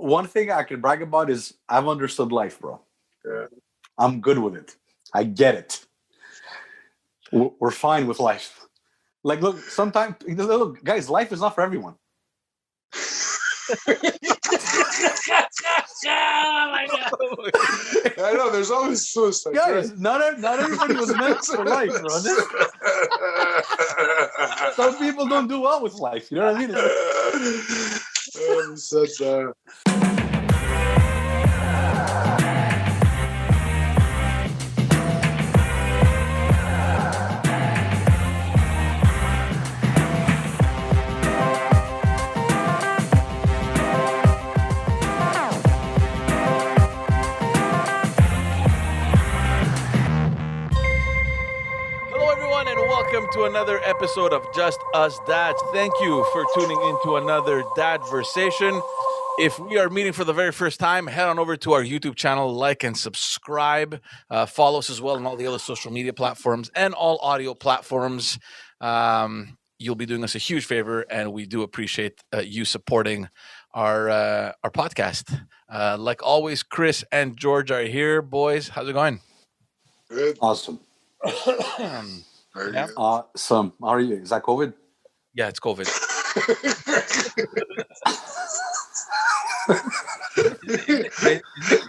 one thing I can brag about is I've understood life, bro. Yeah. I'm good with it. I get it. We're fine with life. Like, look, sometimes, look, guys, life is not for everyone. Oh my God. I know, there's always suicide. Guys, right? not everybody was meant for life, brother. Some people don't do well with life. You know what I mean? Such a... Welcome to another episode of Just Us Dads. Thank you for tuning in to another Dadversation. If we are meeting for the very first time, head on over to our YouTube channel, like and subscribe. Follow us as well on all the other social media platforms and all audio platforms. You'll be doing us a huge favor, and we do appreciate you supporting our podcast. Like always, Chris and George are here. Boys, how's it going? Good. Awesome. Yeah. Awesome. How are you? Is that COVID? Yeah, it's COVID.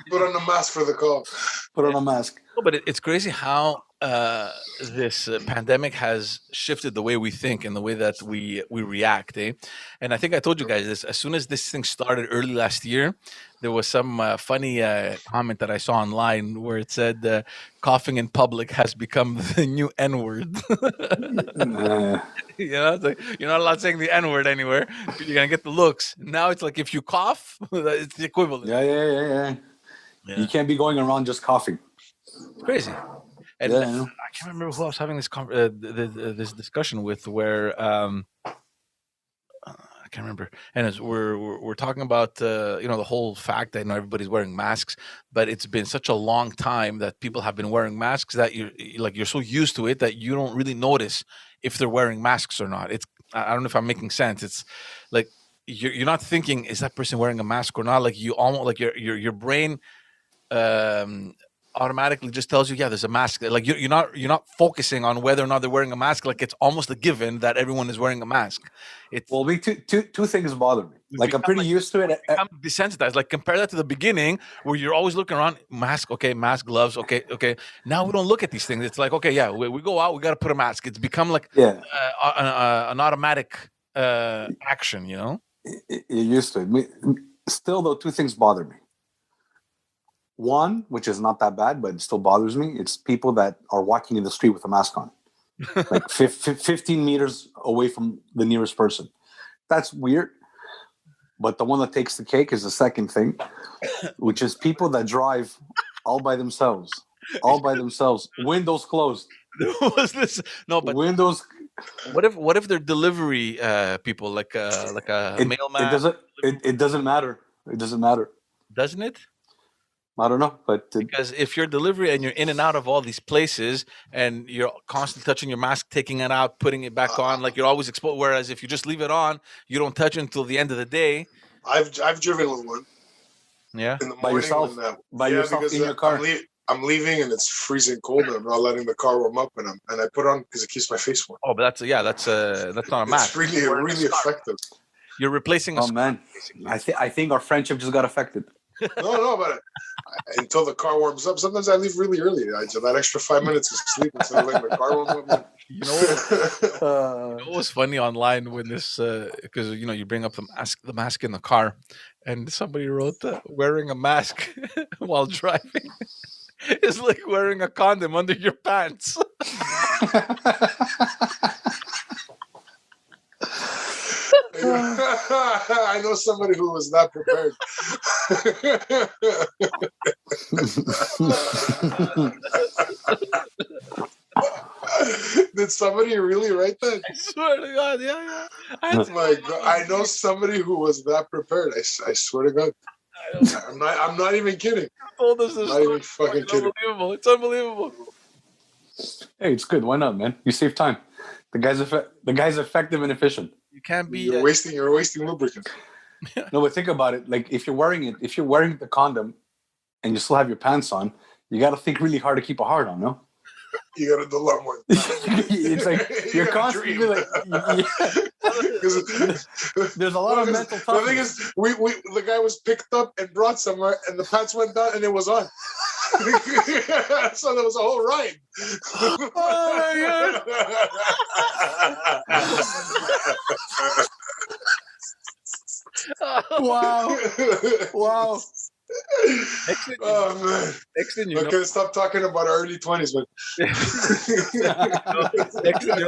Put on a mask for the call. Put on a mask. No, but it's crazy how this pandemic has shifted the way we think and the way that we react. And I think I told you guys this. As soon as this thing started early last year, there was some funny comment that I saw online where it said coughing in public has become the new N-word. You know, it's like you're not allowed saying the N-word anywhere. You're going to get the looks. Now it's like if you cough, it's the equivalent. Yeah. You can't be going around just coughing. It's crazy. And yeah, I can't remember who I was having this this discussion with where I can't remember. And as we're talking about the whole fact that everybody's wearing masks, but it's been such a long time that people have been wearing masks that you're so used to it that you don't really notice if they're wearing masks or not. I don't know if I'm making sense. It's like you're not thinking, is that person wearing a mask or not? Like you almost like your brain automatically just tells you, yeah, there's a mask. Like you're not focusing on whether or not they're wearing a mask. Like it's almost a given that everyone is wearing a mask. Well, two things bother me. Like I'm pretty used to it. I'm desensitized. Like compare that to the beginning where you're always looking around, mask, okay, mask, gloves, okay. Now we don't look at these things. It's like, okay, yeah, we go out, we got to put a mask. It's become like an automatic action, you know? You're used to it. Still, though, two things bother me. One, which is not that bad, but it still bothers me, it's people that are walking in the street with a mask on. Like 15 meters away from the nearest person. That's weird. But the one that takes the cake is the second thing, which is people that drive all by themselves, windows closed. Was this? No, but windows. What if they're delivery people, like a mailman? It doesn't matter. It doesn't matter. Doesn't it? I don't know, but because if you're delivery and you're in and out of all these places and you're constantly touching your mask, taking it out, putting it back on, like you're always exposed. Whereas if you just leave it on, you don't touch it until the end of the day. I've driven with one. Yeah, in the morning by yourself in your car. I'm leaving and it's freezing cold and I'm not letting the car warm up and I put it on because it keeps my face warm. Oh, but that's not a mask. It's really effective. You're replacing. Man, I think our friendship just got affected. No, but until the car warms up, sometimes I leave really early. That extra 5 minutes of sleep instead of letting the car warm up. You know what was funny online when this because you bring up the mask in the car, and somebody wrote wearing a mask while driving is like wearing a condom under your pants. I know somebody who was not prepared. Did somebody really write that? I swear to God, yeah. Oh my God, I know somebody who was not prepared. I swear to God. I'm not even kidding. Told us this. Not even fucking kidding. It's unbelievable. Hey, it's good. Why not, man? You save time. The guy's effective and efficient. You can't be. You're wasting lubricant. No, but think about it. Like if you're wearing the condom and you still have your pants on, you got to think really hard to keep a hard on, no? You got to do a lot more. It's like you're constantly dream. like, there's a lot of mental toughness. The thing is, the guy was picked up and brought somewhere, and the pants went down, and it was on. So there was a whole ride. Oh my god! Wow! Oh man! Okay, stop talking about our early 20s, man.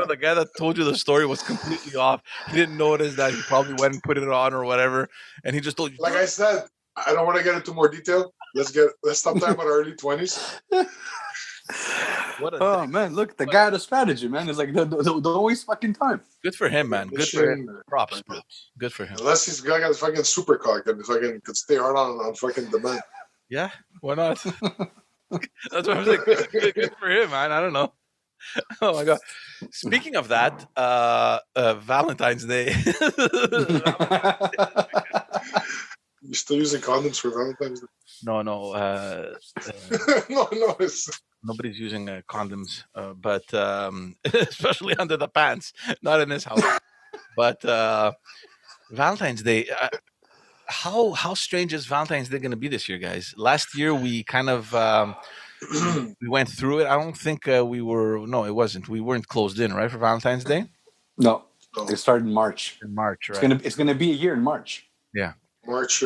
The guy that told you the story was completely off. He didn't notice that he probably went and put it on or whatever, and he just told you. Like I said, I don't want to get into more detail. Let's stop talking about our early 20s. Man, look, the guy had a strategy, man. It's like don't waste fucking time. Good for him, man. Good for him. Props. Good for him. Unless he's got a fucking super cock and fucking could stay hard on fucking demand. Yeah, why not? That's what I'm saying. Good for him, man. I don't know. Oh my god. Speaking of that, Valentine's Day. You still using condoms for Valentine's Day? No. No. Nobody's using condoms, but especially under the pants. Not in this house. But Valentine's Day. How strange is Valentine's Day going to be this year, guys? Last year we kind of we went through it. I don't think we were. No, it wasn't. We weren't closed in, right, for Valentine's Day. No, it started in March. In March, right? It's gonna be a year in March. Yeah. March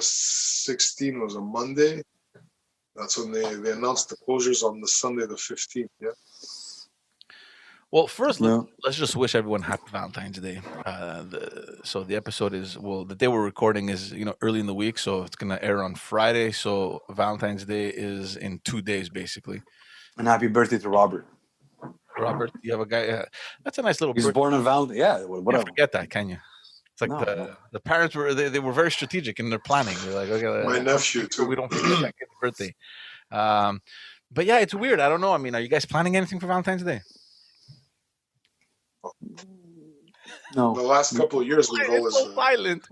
16 was a Monday. That's when they announced the closures on the Sunday the 15th. Yeah. Well, first, let's just wish everyone happy Valentine's Day. So the episode is, the day we're recording is, early in the week, so it's going to air on Friday. So Valentine's Day is in 2 days, basically. And happy birthday to Robert. Robert, you have a guy. That's a nice little He's birthday. born on Valentine. Yeah, whatever. Can't forget that, can you? It's like the parents were they were very strategic in their planning. They're like, okay, my nephew too. We don't forget that kid's birthday. But yeah, it's weird. I don't know. I mean, are you guys planning anything for Valentine's Day? No. The last couple of years, we've always so silent.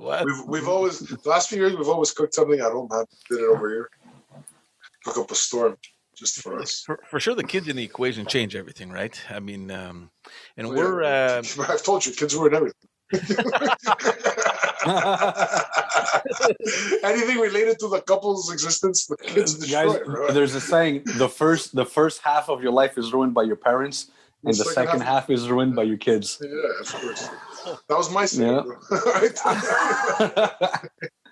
We've always the last few years we've always cooked something at home. Did it over here. Cook up a storm just for us. For sure, the kids in the equation change everything, right? I mean, we're. I've told you, kids ruin everything. Anything related to the couple's existence, the kids destroy. Guys, there's a saying: the first half of your life is ruined by your parents, and the second half is ruined by your kids. Yeah, of course. That was my saying.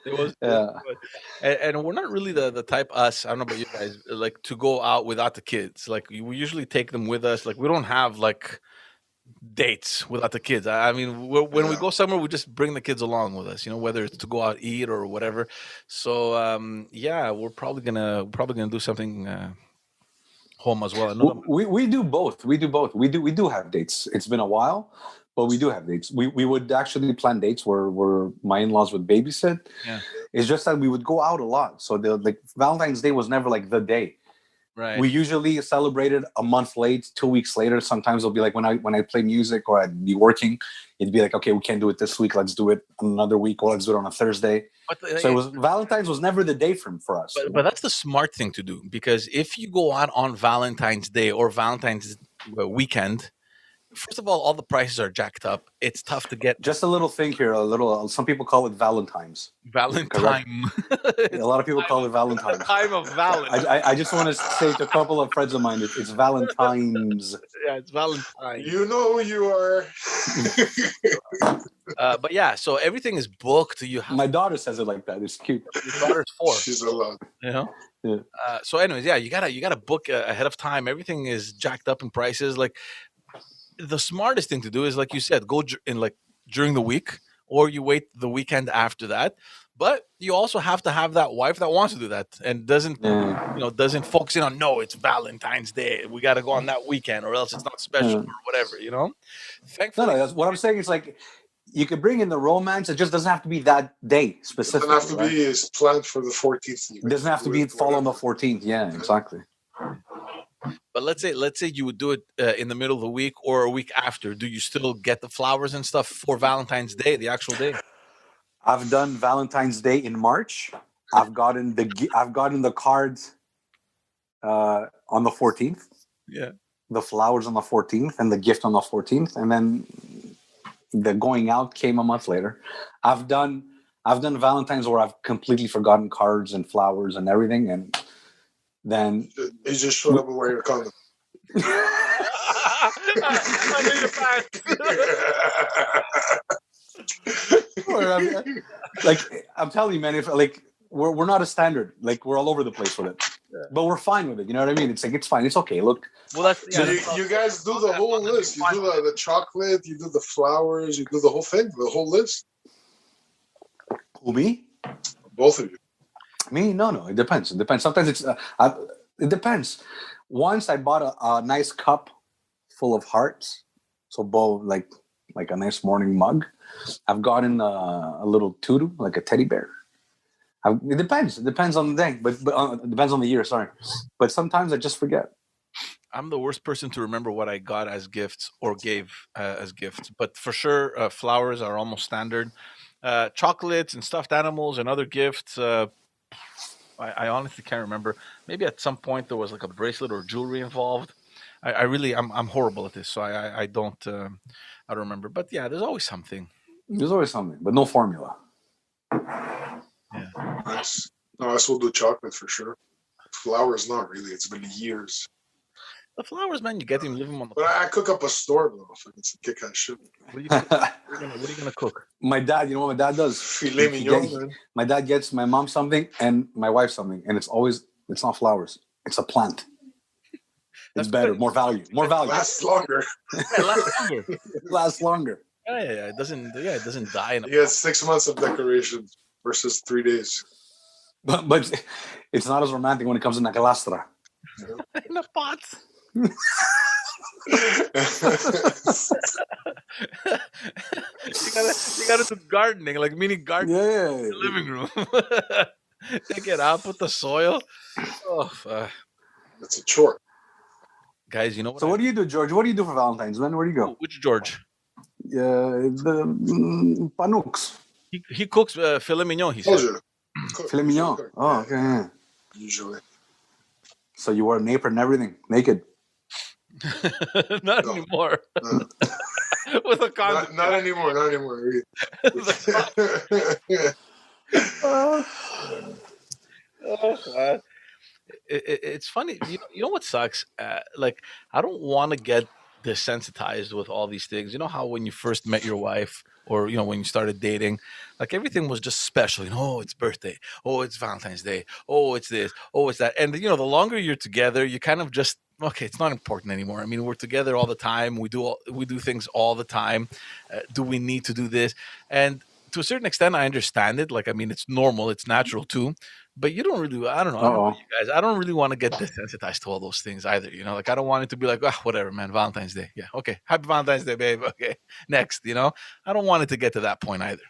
It was, and we're not really the type us. I don't know about you guys, like to go out without the kids. Like we usually take them with us. Like we don't have like dates without the kids. I mean, when we go somewhere, we just bring the kids along with us. Whether it's to go out eat or whatever. So we're probably gonna do something home as well. We do both. We do have dates. It's been a while. But we do have dates. We would actually plan dates where my in-laws would babysit. Yeah. It's just that we would go out a lot. So Valentine's Day was never like the day. Right. We usually celebrated a month late, 2 weeks later. Sometimes it'll be like when I play music or I'd be working, it'd be like, okay, we can't do it this week. Let's do it another week, or let's do it on a Thursday. So Valentine's was never the day for us. But that's the smart thing to do, because if you go out on Valentine's Day or Valentine's weekend, first of all the prices are jacked up. It's tough to get. Just a little thing here. Some people call it Valentine's. Valentine. A lot of people call it Valentine's. Time of Valentine. I just want to say to a couple of friends of mine, it's Valentine's. Yeah, it's Valentine. You know who you are. But yeah, so everything is booked. My daughter says it like that. It's cute. Your daughter's 4. She's allowed. Yeah. So anyways, yeah, you gotta book ahead of time. Everything is jacked up in prices. Like, the smartest thing to do is, like you said, go during the week, or you wait the weekend after that. But you also have to have that wife that wants to do that and doesn't focus in on, no, it's Valentine's Day, we got to go on that weekend, or else it's not special or whatever. Thankfully, no, that's what I'm saying. It's like you could bring in the romance. It just doesn't have to be that day specifically. It doesn't have to be is planned for the 14th. It doesn't have to fall on the 14th. Yeah, exactly. But let's say you would do it in the middle of the week or a week after. Do you still get the flowers and stuff for Valentine's Day, the actual day? I've done Valentine's Day in March. I've gotten the cards on the 14th. Yeah. The flowers on the 14th and the gift on the 14th, and then the going out came a month later. I've done Valentine's where I've completely forgotten cards and flowers and everything, and then You just showed up and wearing a condom. Like I'm telling you, man, if like we're not a standard, like we're all over the place with it, but we're fine with it. You know what I mean? It's like it's fine. It's okay. Look, Well, that's So you guys do the whole list. You do the chocolate, you do the flowers, you do the whole thing, the whole list. who me? Both of you. Me? No. It depends. Sometimes it's it depends. Once I bought a nice cup full of hearts, so both like a nice morning mug. I've gotten a little tutu, like a teddy bear. It depends. It depends on the day, but it depends on the year. Sorry, but sometimes I just forget. I'm the worst person to remember what I got as gifts or gave as gifts, but for sure, flowers are almost standard. Chocolates and stuffed animals and other gifts. I honestly can't remember. Maybe at some point there was like a bracelet or jewelry involved. I'm horrible at this, so I don't remember. But yeah, there's always something. There's always something, but no formula. Yeah. Nice. No, I will do chocolate for sure. Flowers, not really. It's been years. The flowers, man, you get them, leave them on the. But I cook up a storm though. If it's a kick ass shit. What are you gonna cook? My dad, you know what my dad does? Filet mignon, man. My dad gets my mom something and my wife something, and it's not flowers. It's a plant. It's better, more value. Lasts longer. Lasts longer. Yeah. It doesn't die. You get 6 months of decoration versus 3 days. But it's not as romantic when it comes to na galastra. In a pot. you gotta do gardening, like mini gardening in the living room. Take it out, put the soil. That's a chore. Guys, you know what? So what do you do, George? What do you do for Valentine's, man? Where do you go? Which George? The Panux. He cooks filet mignon, he said. Filet mignon. Oh, okay. Yeah. Usually. So you wore an apron and everything, naked. Not anymore. With a condom. Not anymore. It's funny. You know what sucks? Like, I don't want to get desensitized with all these things. You know how when you first met your wife, or when you started dating, like everything was just special. Oh, it's birthday. Oh, it's Valentine's Day. Oh, it's this. Oh, it's that. And the longer you're together, you kind of just it's not important anymore. I mean, we're together all the time. We do things all the time. Do we need to do this? And to a certain extent, I understand it. Like, I mean, it's normal. It's natural too. But you don't really, I don't know you guys. I don't really want to get desensitized to all those things either. Like I don't want it to be like, whatever, man, Valentine's Day. Yeah, okay. Happy Valentine's Day, babe. Okay, next, I don't want it to get to that point either.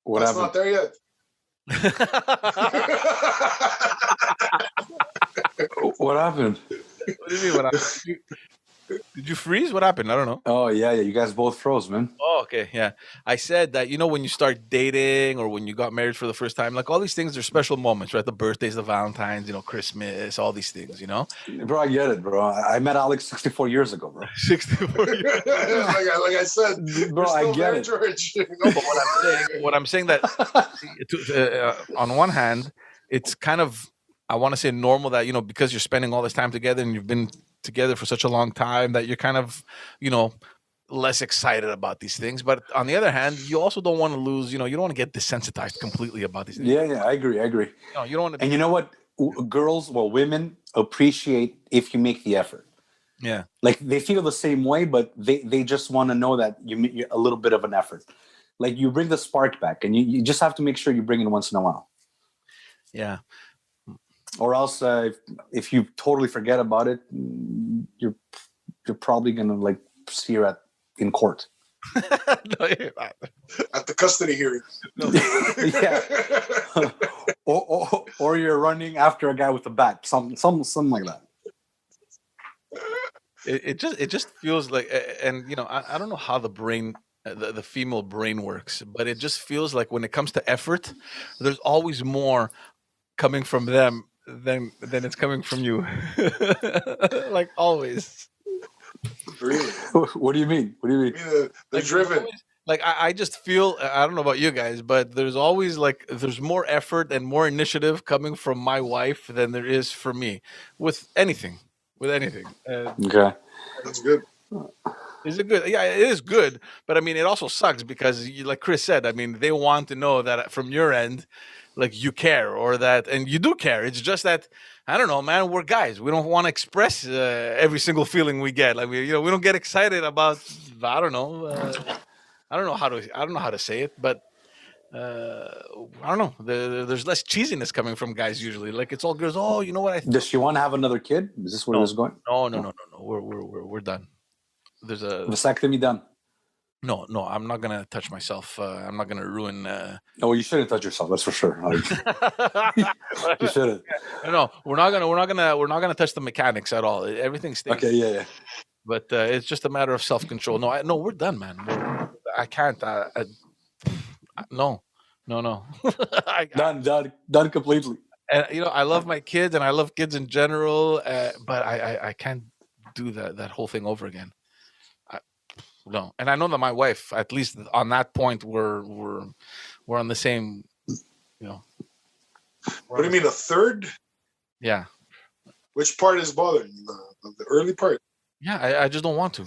It's not there yet. What happened? What do you mean? What happened? Did you freeze? What happened? I don't know. Oh, yeah. You guys both froze, man. Oh, okay. Yeah. I said that, when you start dating or when you got married for the first time, like all these things are special moments, right? The birthdays, the Valentines, Christmas, all these things, Bro, I get it, bro. I met Alex 64 years ago, bro. 64 years like I said, bro, I get it. George. No, but what I'm saying that on one hand, it's kind of, I want to say normal that, because you're spending all this time together and you've been together for such a long time that you're kind of, less excited about these things. But on the other hand, you also don't want to lose, you don't want to get desensitized completely about these things. Yeah, I agree. You don't want to. And you know what? Women appreciate if you make the effort. Yeah. Like they feel the same way, but they just want to know that you make a little bit of an effort. Like you bring the spark back, and you just have to make sure you bring it once in a while. Yeah. Or else, if you totally forget about it, you're probably gonna see her in court. No, at the custody hearing. No. Yeah. or you're running after a guy with a bat. Something like that. It just feels like, and I don't know how the brain the female brain works, but it just feels like when it comes to effort, there's always more coming from them than it's coming from you. Like always. Really? What do you mean? What do you mean? I mean, they're driven. Like I just feel, I don't know about you guys, but there's always like there's more effort and more initiative coming from my wife than there is for me with anything. With anything. Okay. That's good. Is it good? Yeah, it is good. But I mean, it also sucks because, like Chris said, I mean, they want to know that from your end, like you care or that, and you do care. It's just that, I don't know, man, we're guys. We don't want to express every single feeling we get. Like, we don't get excited about, I don't know. I don't know how to say it, but I don't know. There's less cheesiness coming from guys usually. Like it's all girls. Oh, you know what? Does she want to have another kid? Is this where No. this is going? No. We're done. There's a Vasectomy done. no. I'm not gonna touch myself. I'm not gonna ruin. No, you shouldn't touch yourself. That's for sure. You shouldn't. No, we're not gonna touch the mechanics at all. Everything stays. Okay. Yeah. But it's just a matter of self control. No, we're done, man. I can't. No. Done completely. And I love my kids and I love kids in general, but I can't do that whole thing over again. No, and I know that my wife, at least on that point, we're on the same. What do you mean, a third? Yeah. Which part is bothering you? The early part? Yeah, I just don't want to.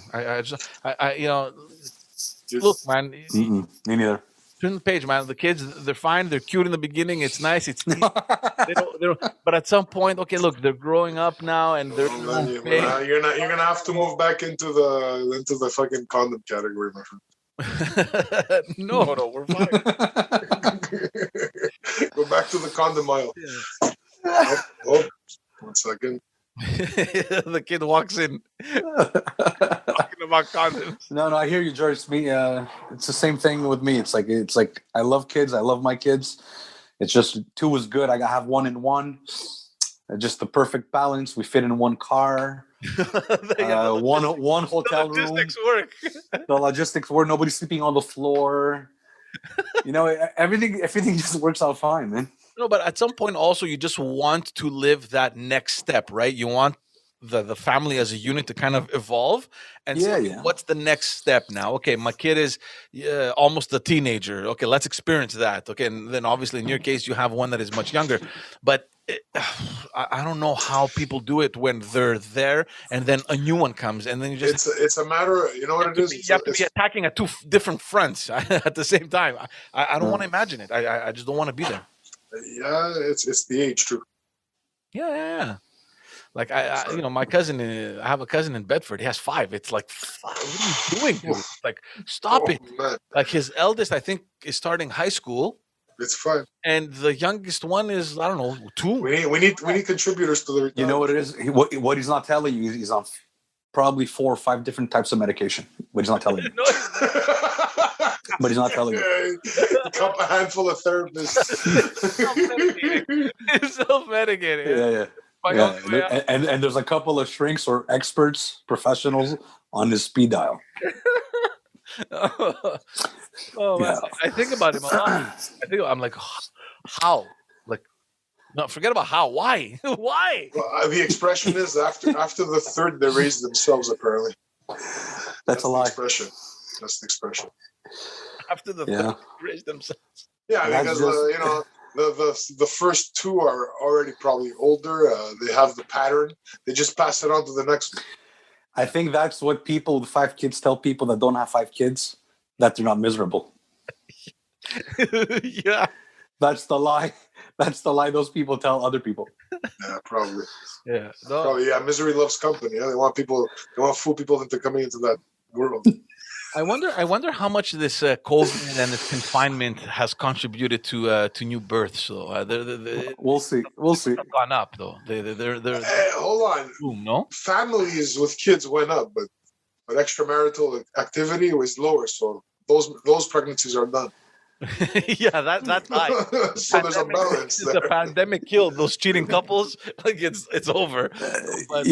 Look, man. Me neither. Turn the page, man. The kids, they're fine. They're cute in the beginning. It's nice. It's neat. They don't. But at some point, okay, look, they're growing up now, and they're. You're gonna have to move back into the fucking condom category, my friend. No, we're fine. Go back to the condom aisle. Yeah. Oh, 1 second. The kid walks in talking about condoms. No, I hear you, George. It's me. It's the same thing with me. It's like I love kids. I love my kids. It's just 2 is good. I have 1 in 1. Just the perfect balance. We fit in 1 car. One hotel room. Logistics work. The logistics work. Nobody's sleeping on the floor. Everything just works out fine, man. No, but at some point also you just want to live that next step, right? You want the family as a unit to kind of evolve and say, what's the next step now? Okay, my kid is almost a teenager. Okay, let's experience that. Okay, and then obviously in your case you have one that is much younger. But I don't know how people do it when they're there and then a new one comes and then you just... It's a matter of, you know what it is? You have to be attacking at 2 different fronts at the same time. I don't want to imagine it. I just don't want to be there. Yeah, it's the age too. Yeah. Like my cousin. I have a cousin in Bedford. He has 5. It's like, what are you doing, dude? Like, stop it. Man. Like his eldest, I think, is starting high school. It's 5. And the youngest one is, I don't know, 2. We need contributors to the. You know what it is? What he's not telling you, he's on probably 4 or 5 different types of medication. But he's not telling you. But he's not telling you. A handful of therapists. Self-medicated. Yeah. And there's a couple of shrinks or experts, professionals on his speed dial. Man. I think about him a lot. I'm like, how? Like, no, forget about how. Why? Why? Well, the expression is after the third, they raise themselves. Apparently, that's a lie. That's the expression. After the third, they raise themselves. Yeah, because the first 2 are already probably older. They have the pattern. They just pass it on to the next one. I think that's what people with 5 kids tell people that don't have 5 kids, that they're not miserable. Yeah. That's the lie. That's the lie those people tell other people. Yeah, probably. Yeah. No. Probably, misery loves company. Yeah? They want to fool people into coming into that world. I wonder how much this COVID and this confinement has contributed to new births. So we'll see. Have gone up though. They're hold on. No, families with kids went up, but extramarital activity was lower. So those pregnancies are done. Yeah, that's high. So there's a balance. The pandemic killed those cheating couples. Like it's over. But,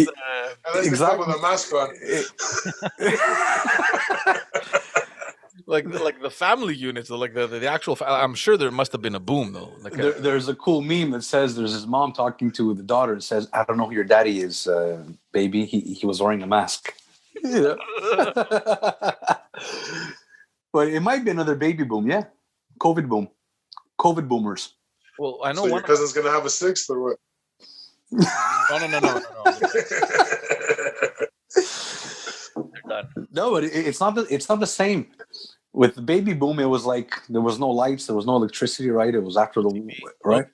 exactly with a mask on. like the family units, like the actual. I'm sure there must have been a boom though. Like There's a cool meme that says there's his mom talking to the daughter and says, "I don't know who your daddy is, baby. He was wearing a mask." You know? But it might be another baby boom. Yeah, COVID boom, COVID boomers. Well, I know So your cousin's gonna have a sixth or what? No. They're done. No, but it's not the same. With the baby boom, it was like there was no lights, there was no electricity, right? It was after the right.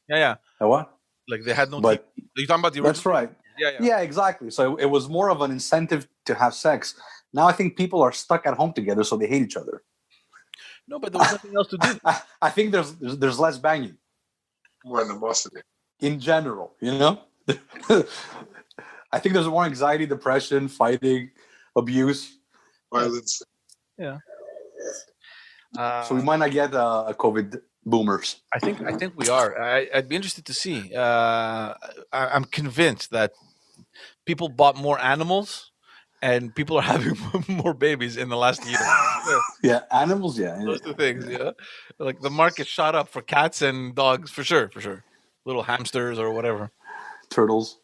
Yeah. What? Like they had no. But TV. Are you talking about the original? that's right. Yeah. Yeah, exactly. So it was more of an incentive to have sex. Now I think people are stuck at home together, so they hate each other. No, but there was nothing else to do. I think there's less banging. More animosity. In general, you know? I think there's more anxiety, depression, fighting, abuse. Violence. Yeah. So we might not get a COVID boomers. I think we are. I'd be interested to see. I'm convinced that people bought more animals and people are having more babies in the last year. Yeah, animals, yeah. Those two things, yeah. Like the market shot up for cats and dogs for sure. Little hamsters or whatever. Turtles.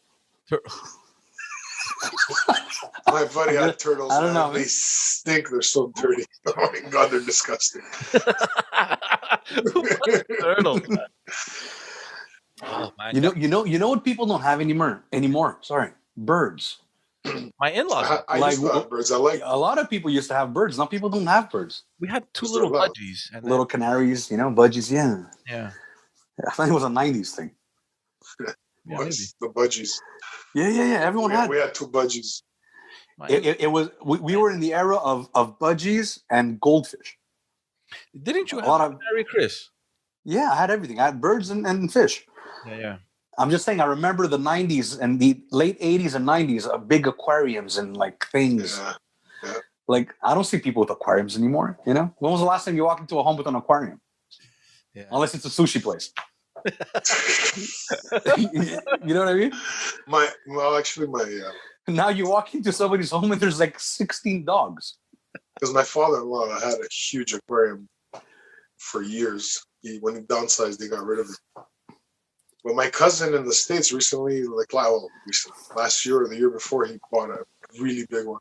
My buddy had turtles. I don't know. They stink. They're so dirty. Oh my god, they're disgusting. Turtles. Oh man. You know what people don't have anymore. Sorry, birds. My in-laws. I used to have birds. I like. A lot of people used to have birds. Now people don't have birds. We had two Just little they're loud. budgies. And Little canaries, budgies. Yeah. yeah. I think it was a '90s thing. Yeah, What's the budgies? Yeah. Everyone Yeah, had. we had two budgies. It was. We were in the era of budgies and goldfish. Didn't you a have lot a of- canary, Chris? Yeah, I had everything. I had birds and fish. Yeah. I'm just saying. I remember the '90s and the late '80s and '90s. Big aquariums and like things. Yeah. Like I don't see people with aquariums anymore. When was the last time you walked into a home with an aquarium? Yeah. Unless it's a sushi place. You know what I mean? My Now you walk into somebody's home and there's like 16 dogs. because my father-in-law had a huge aquarium for years. When he downsized, they got rid of it. But my cousin in the States recently, last year or the year before, he bought a really big one.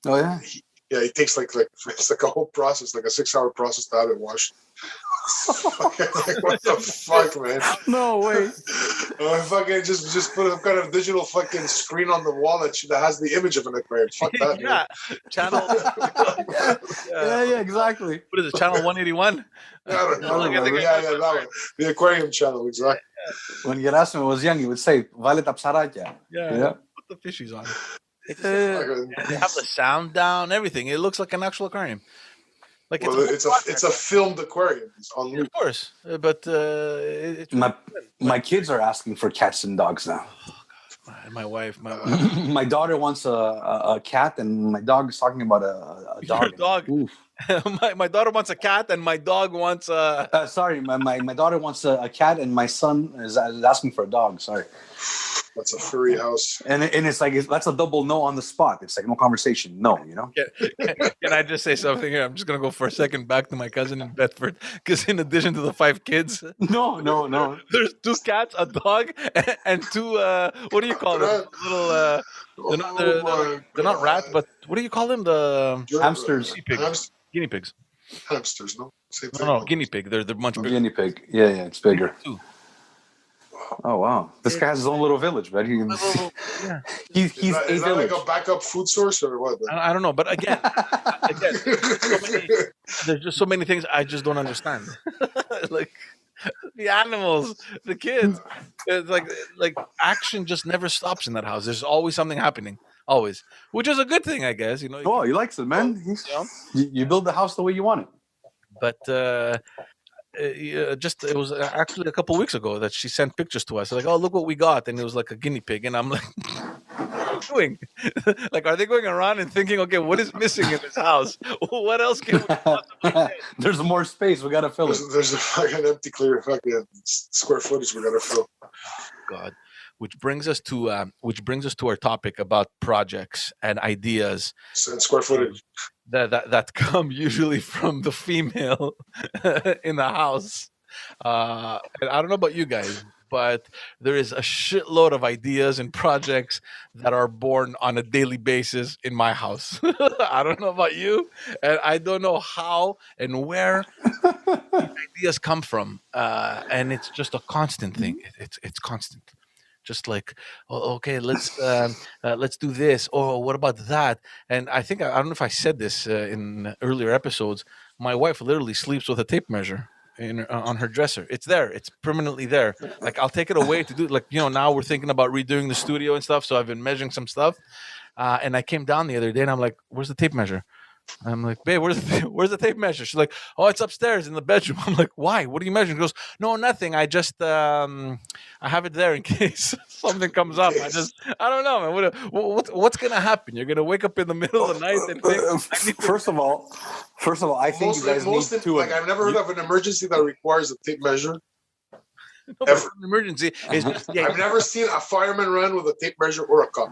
Oh yeah. It takes like it's like a whole process, like a 6-hour process to have it washed. Like, what the fuck, man? No way. Fucking just put a kind of digital fucking screen on the wall that has the image of an aquarium. Fuck that, Yeah. man. Channel. Yeah, exactly. What is it? Channel 181. I don't know. Look at the- That one. The aquarium channel, exactly. When Gerasim was young, he would say, "Vale tapsaraja." Yeah. Put the fishies on. Like, They have the sound down, everything. It looks like an actual aquarium. Like well, it's a filmed aquarium. It's on of course, but it's My kids are asking for cats and dogs now. my wife. My daughter wants a cat, and my dog is talking about a dog. Your dog. Oof. my daughter wants a cat, and my dog wants a. Sorry, my daughter wants a cat, and my son is asking for a dog. Sorry. That's a furry house. And it's like that's a double no on the spot. It's like no conversation. No, Can I just say something here? I'm just gonna go for a second back to my cousin in Bedford, because in addition to the 5 kids, No. there's 2 cats, a dog, and 2 what do you call them? Little they're not rats, but what do you call them? The Hamsters. guinea pigs. Hamsters, no? Same thing. No, guinea pig. They're much bigger. Guinea pig. Yeah, it's bigger. Too. Oh wow, this guy has his own little village, man. Yeah. He's Is a that village. like a backup food source or what? I don't know, but again, there's just so many things I just don't understand. Like the animals, the kids. It's like action just never stops in that house. There's always something happening, always, which is a good thing, I guess. Oh, he likes it, man. You build the house the way you want it. But it was actually a couple weeks ago that she sent pictures to us. Like, oh, look what we got, and it was like a guinea pig, and I'm like, what are you doing? Like, are they going around and thinking, okay, what is missing in this house? What else can we possibly get? There's more space. We gotta fill it. There's a fucking empty clear fucking square footage we gotta fill. God. which brings us to our topic about projects and ideas And square footage. that come usually from the female in the house. And I don't know about you guys, but there is a shitload of ideas and projects that are born on a daily basis in my house. I don't know about you, and I don't know how and where ideas come from, and it's just a constant thing. It's constant. Just like, oh, okay, let's do this. Oh, what about that? And I think I don't know if I said this in earlier episodes. My wife literally sleeps with a tape measure on her dresser. It's there. It's permanently there. Like I'll take it away to do like now we're thinking about redoing the studio and stuff. So I've been measuring some stuff, and I came down the other day and I'm like, "Where's the tape measure?" I'm like, babe, where's the tape measure? She's like, oh, it's upstairs in the bedroom. I'm like, why? What are you measuring? She goes, no, nothing. I just I have it there in case something comes up. I don't know, man. What's gonna happen? You're gonna wake up in the middle of the night and think. First of all, I think you guys need to. Like I've never heard of an emergency that requires a tape measure. No, but an emergency is just, I've never seen a fireman run with a tape measure or a cup.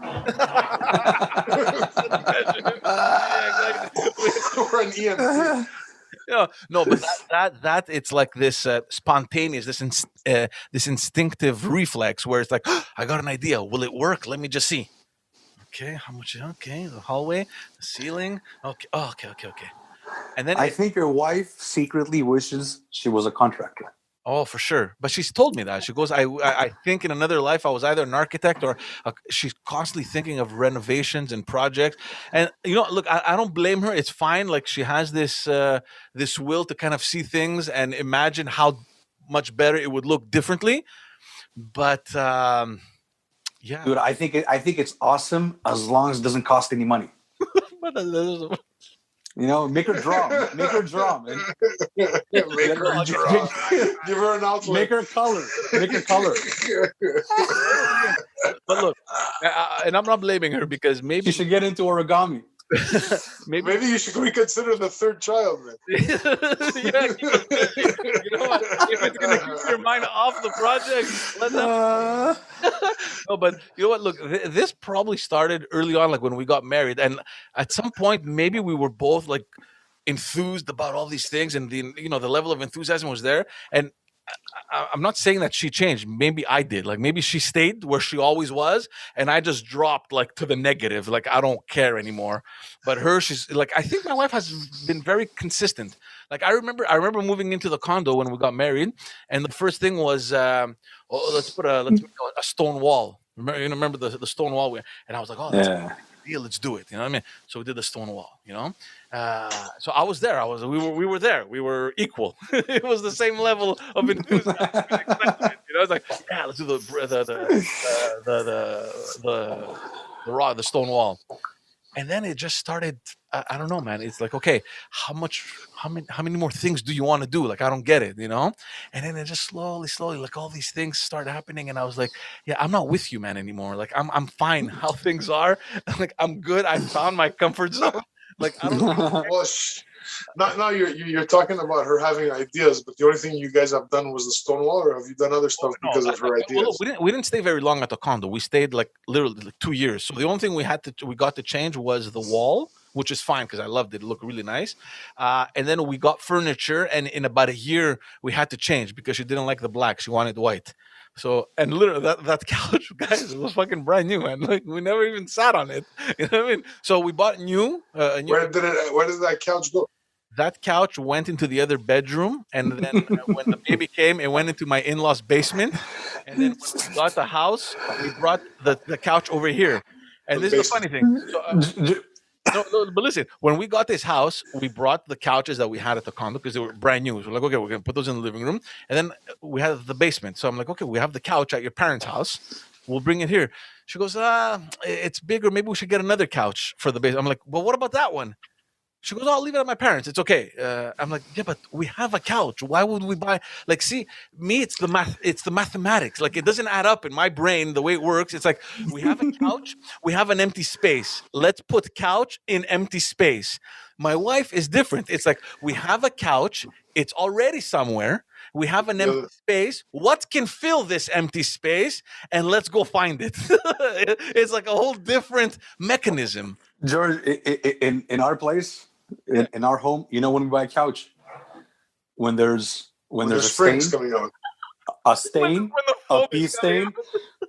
Or an EMT. No, but that it's like this spontaneous, this instinctive reflex where it's like, oh, I got an idea. Will it work? Let me just see. Okay, how much? Okay, the hallway, the ceiling. Okay, okay. And then I think your wife secretly wishes she was a contractor. Oh, for sure. But she's told me that. She goes, I think in another life I was either an architect or she's constantly thinking of renovations and projects. And, look, I don't blame her. It's fine. Like she has this will to kind of see things and imagine how much better it would look differently. But, yeah. Dude, I think it's awesome as long as it doesn't cost any money. Make her draw. Make her draw, man. Make her draw. Give her an outlet. Make her color. Make her color. But look, and I'm not blaming her because maybe she should get into origami. Maybe you should reconsider the third child, man. Yeah, you know what? If it's gonna keep your mind off the project, let them. No, but you know what? Look, this probably started early on, like when we got married, and at some point, maybe we were both like enthused about all these things, and the level of enthusiasm was there, and. I'm not saying that she changed. Maybe I did. Like maybe she stayed where she always was, and I just dropped like to the negative. Like I don't care anymore. But she's like I think my wife has been very consistent. Like I remember moving into the condo when we got married, and the first thing was let's make a stone wall. Remember the stone wall? And I was like, oh, that's a good idea. Let's do it. You know what I mean? So we did the stone wall. So I was there. We were there. We were equal. It was the same level of enthusiasm. I was like, yeah, let's do the stone wall. And then it just started. I don't know, man. It's like, okay, how many more things do you want to do? Like, I don't get it, And then it just slowly, like all these things start happening, and I was like, yeah, I'm not with you, man, anymore. Like, I'm fine how things are. Like, I'm good. I found my comfort zone. Like, I don't know. Well, now you're talking about her having ideas, but the only thing you guys have done was the stone wall, or have you done other stuff because of her ideas? Well, we didn't stay very long at the condo. We stayed like literally like 2 years. So the only thing we got to change was the wall, which is fine because I loved it. It looked really nice. And then we got furniture, and in about a year we had to change because she didn't like the black. She wanted white. So, and literally that couch, guys, it was fucking brand new, man. Like we never even sat on it. You know what I mean? So we bought new. Where did that couch go? That couch went into the other bedroom, and then when the baby came, it went into my in-laws' basement. And then when we got the house, we brought the couch over here. And this is the funny thing. So, no, but listen, when we got this house, we brought the couches that we had at the condo because they were brand new. So we're like, okay, we're going to put those in the living room. And then we had the basement. So I'm like, okay, we have the couch at your parents' house. We'll bring it here. She goes, it's bigger. Maybe we should get another couch for the basement. I'm like, well, what about that one? She goes, I'll leave it at my parents. It's okay. I'm like, yeah, but we have a couch. Why would we buy? Like, see, me, it's the math. It's the mathematics. Like, it doesn't add up in my brain the way it works. It's like, we have a couch. We have an empty space. Let's put couch in empty space. My wife is different. It's like, we have a couch. It's already somewhere. We have an empty space. What can fill this empty space? And let's go find it. It's like a whole different mechanism. George, in our place, in our home, you know, when we buy a couch, when there's a springs stain, coming out. a stain, a pee stain,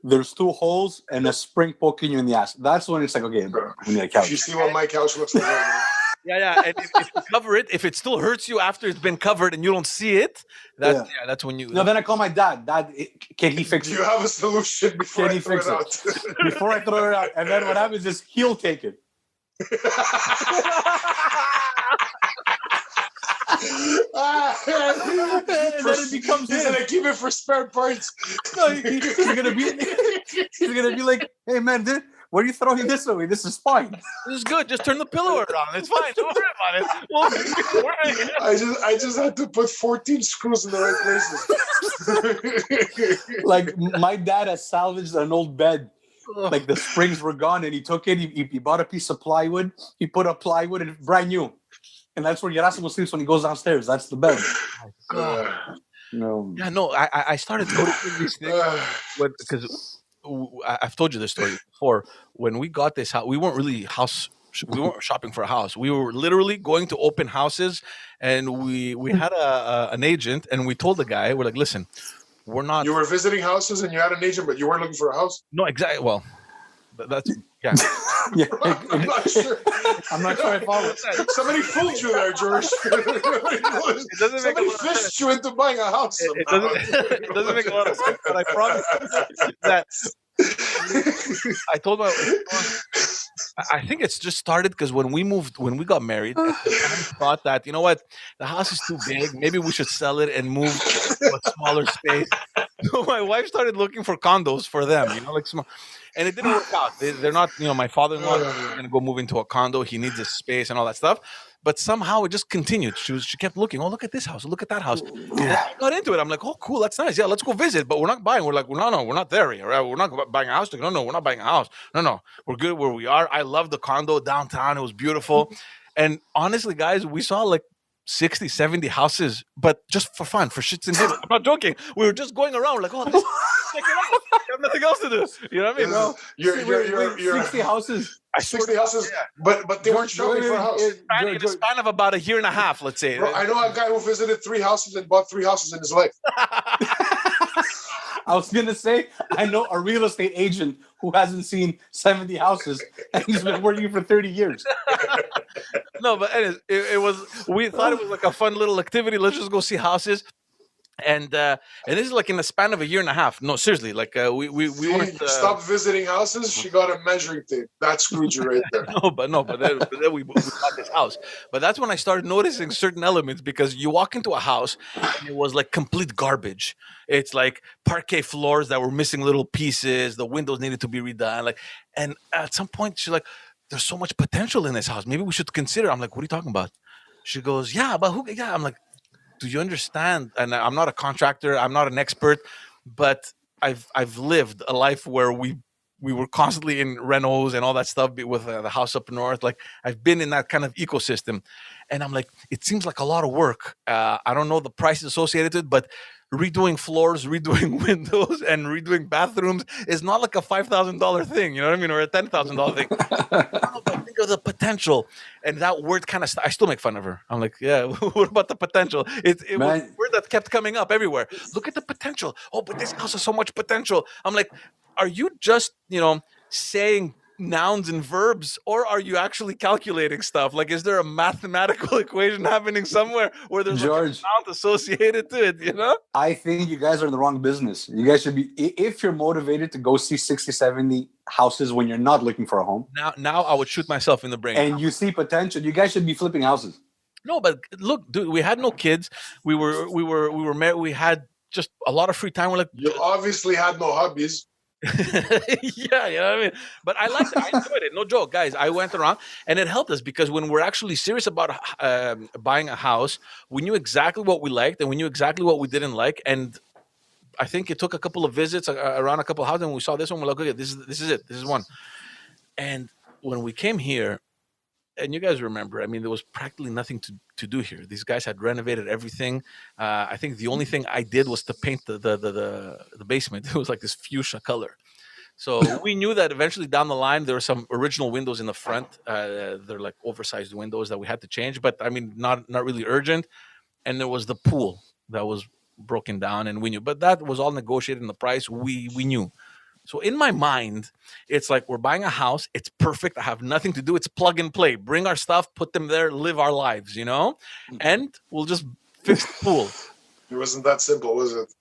there's 2 holes and a spring poking you in the ass. That's when it's like, okay, we need a couch. You see what my couch looks like right now? Yeah. And if you cover it, if it still hurts you after it's been covered and you don't see it, that's when you. No, then I call my dad. Dad, can he fix it? Do you have a solution before I throw it out? Before I throw it out. And then what happens is he'll take it. And then it becomes he's gonna keep it for spare parts. No, he's gonna be like, hey man, why are you throwing this away? This is fine. This is good. Just turn the pillow around. It's fine. Don't worry about it. I just had to put 14 screws in the right places. Like my dad has salvaged an old bed. Like the springs were gone, and he took it. He bought a piece of plywood. He put up plywood, and it's brand new. And that's where Gerasimo sleeps when he goes downstairs. That's the bed. No. Yeah, no. I started noticing these things because I've told you this story before. When we got this house, we weren't really shopping for a house. We were literally going to open houses, and we had an agent, and we told the guy, we're like, listen, we're not. You were visiting houses, and you had an agent, but you weren't looking for a house. No, exactly. Well, that's yeah. Yeah. I'm not sure. I'm not sure I follow. Somebody fooled you there, George. Somebody fished you into buying a house. It doesn't make a lot of sense, but I promise that I told my I think it's just started because when we got married, I thought that, you know what, the house is too big. Maybe we should sell it and move to a smaller space. So my wife started looking for condos for them, you know, like small. And it didn't work out. They're not, you know, my father-in-law is going to go move into a condo. He needs a space and all that stuff. But somehow it just continued. She kept looking. Oh, look at this house. Look at that house. And I got into it. I'm like, oh, cool. That's nice. Yeah, let's go visit. But we're not buying. We're like, no, we're not there yet. Right? We're not buying a house. Like, no, we're not buying a house. No, we're good where we are. I love the condo downtown. It was beautiful. And honestly, guys, we saw like 60, 70 houses, but just for fun, for shits and giggles. I'm not joking. We were just going around like, oh, this, check it out. I have nothing else to do. You know what I mean? No. You're 60 houses. 60 houses, but they weren't shopping for a house. In the span of about a year and a half, let's say. Bro, I know a guy who visited 3 houses and bought 3 houses in his life. I was going to say, I know a real estate agent who hasn't seen 70 houses, and he's been working for 30 years. No, but it was, we thought it was like a fun little activity. Let's just go see houses. And this is like in the span of a year and a half. No, seriously, like we went. Stop visiting houses. She got a measuring tape. That screwed you right there. But then we bought this house. But that's when I started noticing certain elements, because you walk into a house and it was like complete garbage. It's like parquet floors that were missing little pieces. The windows needed to be redone. And at some point she's like, "There's so much potential in this house. Maybe we should consider." I'm like, "What are you talking about?" She goes, "Yeah, but who?" Yeah, I'm like, do you understand? And I'm not a contractor. I'm not an expert, but I've lived a life where we were constantly in renos and all that stuff with the house up north. Like, I've been in that kind of ecosystem, and I'm like, it seems like a lot of work. I don't know the price associated to it, but redoing floors, redoing windows, and redoing bathrooms is not like a $5,000 thing, you know what I mean, or a $10,000 thing. But think of the potential, and that word kind of I still make fun of her. I'm like, yeah, what about the potential? It was a word that kept coming up everywhere. Look at the potential. Oh, but this house has so much potential. I'm like, are you just, saying nouns and verbs, or are you actually calculating stuff? Like, is there a mathematical equation happening somewhere where there's like an amount associated to it, I think you guys are in the wrong business. You guys should be, if you're motivated to go see 60, 70 houses when you're not looking for a home. Now I would shoot myself in the brain. And you see potential, you guys should be flipping houses. No, but look, dude, we had no kids. We were married. We had just a lot of free time. We're like, you obviously had no hobbies. Yeah, you know what I mean? But I liked it. I enjoyed it. No joke, guys. I went around, and it helped us because when we're actually serious about buying a house, we knew exactly what we liked and we knew exactly what we didn't like. And I think it took a couple of visits around a couple of houses, and we saw this one. We're like, okay, this is it. This is one. And when we came here, and you guys remember, I mean, there was practically nothing to do here. These guys had renovated everything. I think the only thing I did was to paint the basement. It was like this fuchsia color. So we knew that eventually down the line there were some original windows in the front. They're like oversized windows that we had to change, but I mean, not really urgent. And there was the pool that was broken down, and we knew, but that was all negotiated in the price. We knew. So in my mind, it's like we're buying a house. It's perfect. I have nothing to do. It's plug and play. Bring our stuff, put them there, live our lives, and we'll just fix the pool. It wasn't that simple, was it?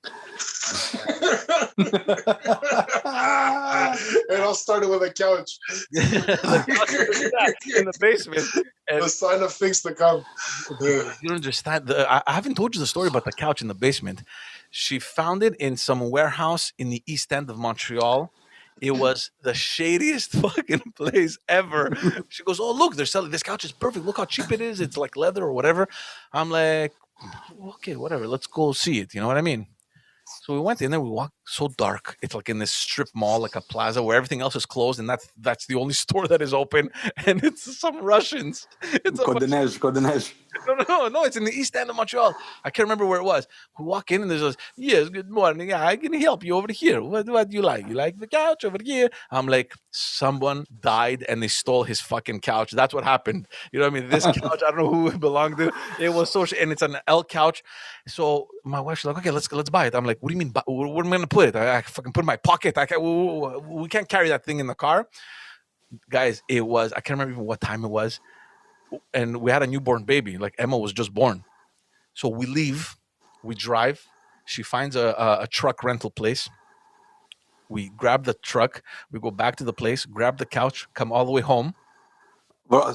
It all started with a couch. In the basement. The sign of things to come. You don't understand. I haven't told you the story about the couch in the basement. She found it in some warehouse in the east end of Montreal. It was the shadiest fucking place ever. She goes, "Oh, look, they're selling this couch. Is perfect. Look how cheap it is. It's like leather or whatever." I'm like, "Okay, whatever. Let's go see it." You know what I mean? So we went in there. We walked so dark. It's like in this strip mall, like a plaza where everything else is closed, and that's the only store that is open. And it's some Russians. It's Code de Neige. No. It's in the east end of Montreal. I can't remember where it was. We walk in and there's this, "Yes, good morning. Yeah, I can help you over here. What do you like? You like the couch over here?" I'm like, someone died and they stole his fucking couch. That's what happened. You know what I mean? This couch, I don't know who it belonged to. It was so and it's an L couch. So my wife's like, "Okay, let's buy it." I'm like, "What do you mean? Where am I gonna put it? I fucking put it in my pocket. We can't carry that thing in the car." Guys, it was, I can't remember even what time it was. And we had a newborn baby. Like Emma was just born. So we leave, we drive. She finds a truck rental place. We grab the truck. We go back to the place, grab the couch, come all the way home. Well,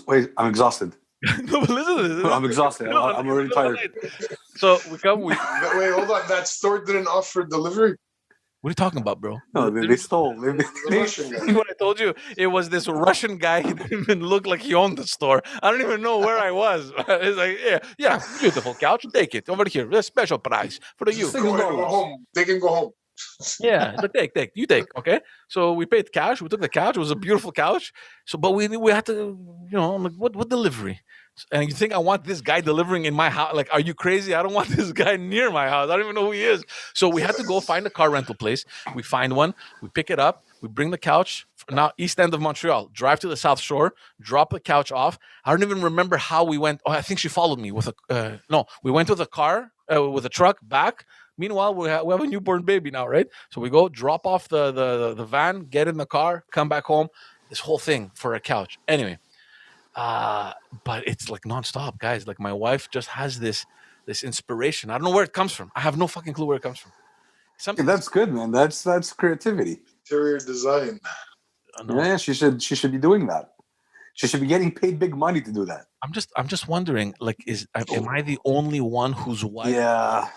wait, I'm exhausted. No, but listen to this. I'm exhausted. I'm already tired. So we come. Wait, hold on. That store didn't offer delivery? What are you talking about, bro? No, they stole. What I told you, it was this Russian guy. He didn't even look like he owned the store. I don't even know where I was. It's like, yeah, beautiful couch. Take it over here. A special price for you. Go home. They can go home. Yeah, but take. You take, okay? So we paid cash. We took the couch. It was a beautiful couch. So, but we had to, I'm like, what delivery? And you think I want this guy delivering in my house? Like, are you crazy? I don't want this guy near my house. I don't even know who he is. So we had to go find a car rental place. We find one. We pick it up. We bring the couch. Now, east end of Montreal. Drive to the South Shore. Drop the couch off. I don't even remember how we went. Oh, I think she followed me with a. No, we went with a car, with a truck back. Meanwhile, we have a newborn baby now, right? So we go drop off the van, get in the car, come back home. This whole thing for a couch. Anyway. But it's like nonstop, guys. Like my wife just has this inspiration. I don't know where it comes from. I have no fucking clue where it comes from. Something that's good, man. That's creativity. Interior design. Yeah, she should be doing that. She should be getting paid big money to do that. I'm just wondering, like, am I the only one whose wife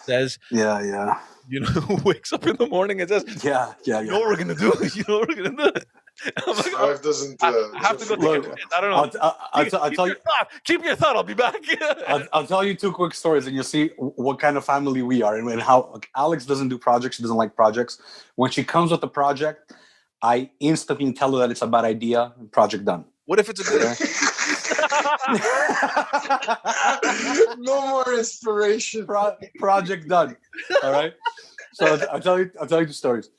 says, yeah, who wakes up in the morning and says, yeah, you know what we're gonna do? You know what we're gonna do? I'm like, wife doesn't. I have to go take it. I don't know. I'll tell you. Keep your thought. I'll be back. I'll tell you two quick stories, and you'll see what kind of family we are, and how Alex doesn't do projects. She doesn't like projects. When she comes with a project, I instantly tell her that it's a bad idea. Project done. What if it's a good idea? No more inspiration. Project done. All right. So I'll tell you two stories.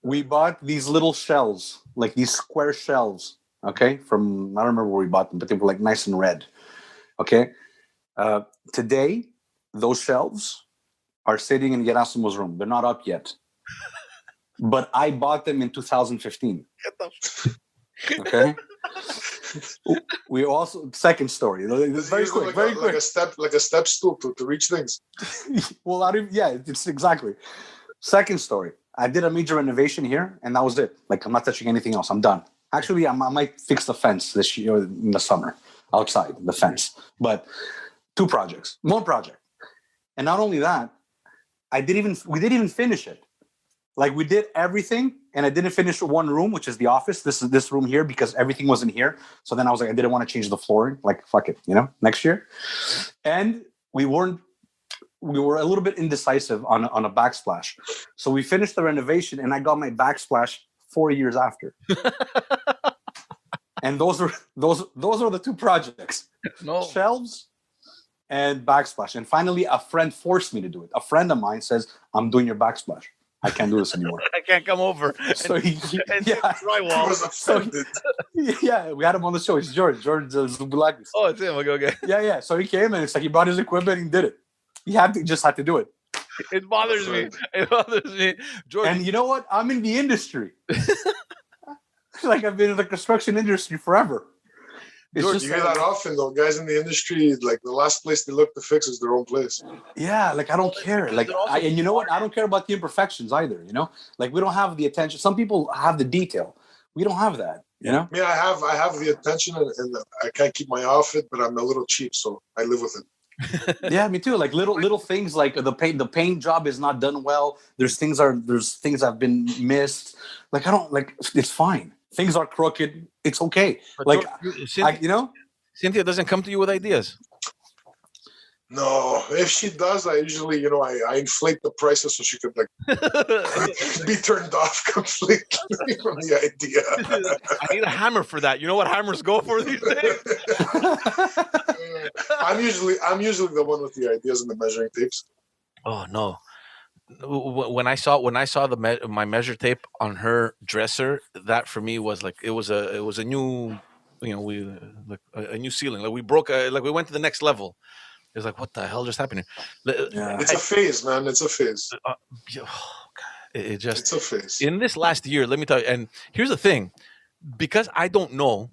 We bought these little shelves, like these square shelves. Okay, from I don't remember where we bought them, but they were like nice and red. Okay. Today, those shelves are sitting in Gerasimo's room. They're not up yet. But I bought them in 2015. Okay. We also second story. Very quick, very quick. Like a step stool to reach things. Well, it's exactly. Second story. I did a major renovation here, and that was it. Like, I'm not touching anything else. I'm done. Actually, I might fix the fence this year in the summer outside the fence. But one project, and not only that, we didn't even finish it. Like, we did everything, and I didn't finish one room, which is the office. This is this room here because everything was in here. So then I was like, I didn't want to change the flooring. Like, fuck it, next year. And we were a little bit indecisive on a backsplash. So we finished the renovation, and I got my backsplash 4 years after. And those are the two projects. No. Shelves and backsplash. And finally, a friend forced me to do it. A friend of mine says, "I'm doing your backsplash. I can't do this anymore." I can't come over. So and drywall. He was offended. Yeah, we had him on the show. It's George Zubulakis. Oh, it's him. Okay. Yeah. So he came and it's like he brought his equipment and he did it. He just had to do it. It bothers me. It bothers me, George. And you know what? I'm in the industry. Like I've been in the construction industry forever. It's George, just you hear that often though. Guys in the industry, like the last place they look to fix is their own place. yeah, like I don't care. Like and you know what? I don't care about the imperfections either. You know, like we don't have the attention. Some people have the detail. We don't have that. You know. I mean, I have the attention, and I can't keep my outfit, but I'm a little cheap, so I live with it. Yeah, me too. Like little things, like the paint job is not done well. There's things have been missed. Like I don't like. It's fine. Things are crooked. It's okay. But like Cynthia, Cynthia doesn't come to you with ideas. No, if she does, I usually, I inflate the prices so she could like be turned off completely from the idea. I need a hammer for that. You know what hammers go for these days? I'm usually the one with the ideas and the measuring tapes. Oh no! When I saw my measure tape on her dresser, that for me was like it was a new, a new ceiling. Like we broke, like we went to the next level. It's like, what the hell just happened here? Yeah. It's a phase, man. It's a phase. It's a phase. In this last year, let me tell you. And here's the thing, because I don't know.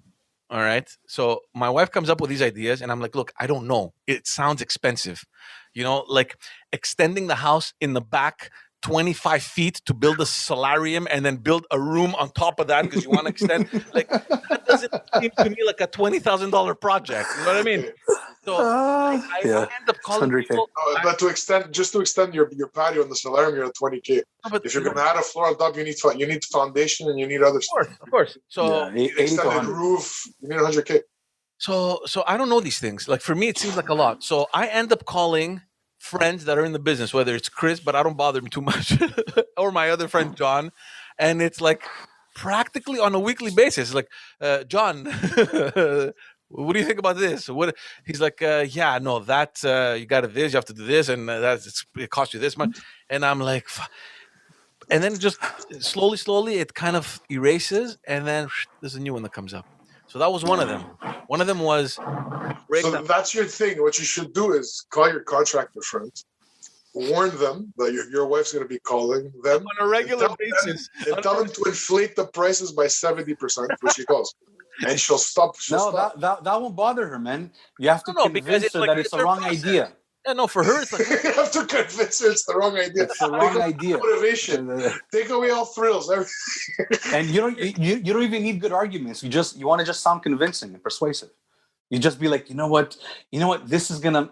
All right. So my wife comes up with these ideas, and I'm like, look, I don't know. It sounds expensive, like extending the house in the back 25 feet to build a solarium and then build a room on top of that because you want to extend. Like that doesn't seem to me like a $20,000 project. You know what I mean? So I end up calling people. But to extend your patio in the solarium, you're at $20,000. If you're going to add a floor on top, you need foundation and you need other stuff. Of course. So extended roof, you need $100,000. So I don't know these things. Like for me, it seems like a lot. So I end up calling friends that are in the business, whether it's Chris, but I don't bother him too much, or my other friend John, and it's like practically on a weekly basis. Like, John, what do you think about this? What he's like, yeah, no, that you got to this, you have to do this, and it costs you this much, and I'm like, and then just slowly, it kind of erases, and then there's a new one that comes up. So that was one of them. One of them was. So that's your thing. What you should do is call your contractor friends, warn them that your wife's going to be calling them on a regular basis, and tell them to inflate the prices by 70%, which she calls, and she'll stop. That won't bother her, man. You have to convince her that it's the wrong idea. Yeah, no, for her, it's like you have to convince her it's the wrong idea. It's the wrong idea. Motivation. Take away all thrills. And you don't even need good arguments. You want to just sound convincing and persuasive. You just be like, you know what, this is gonna,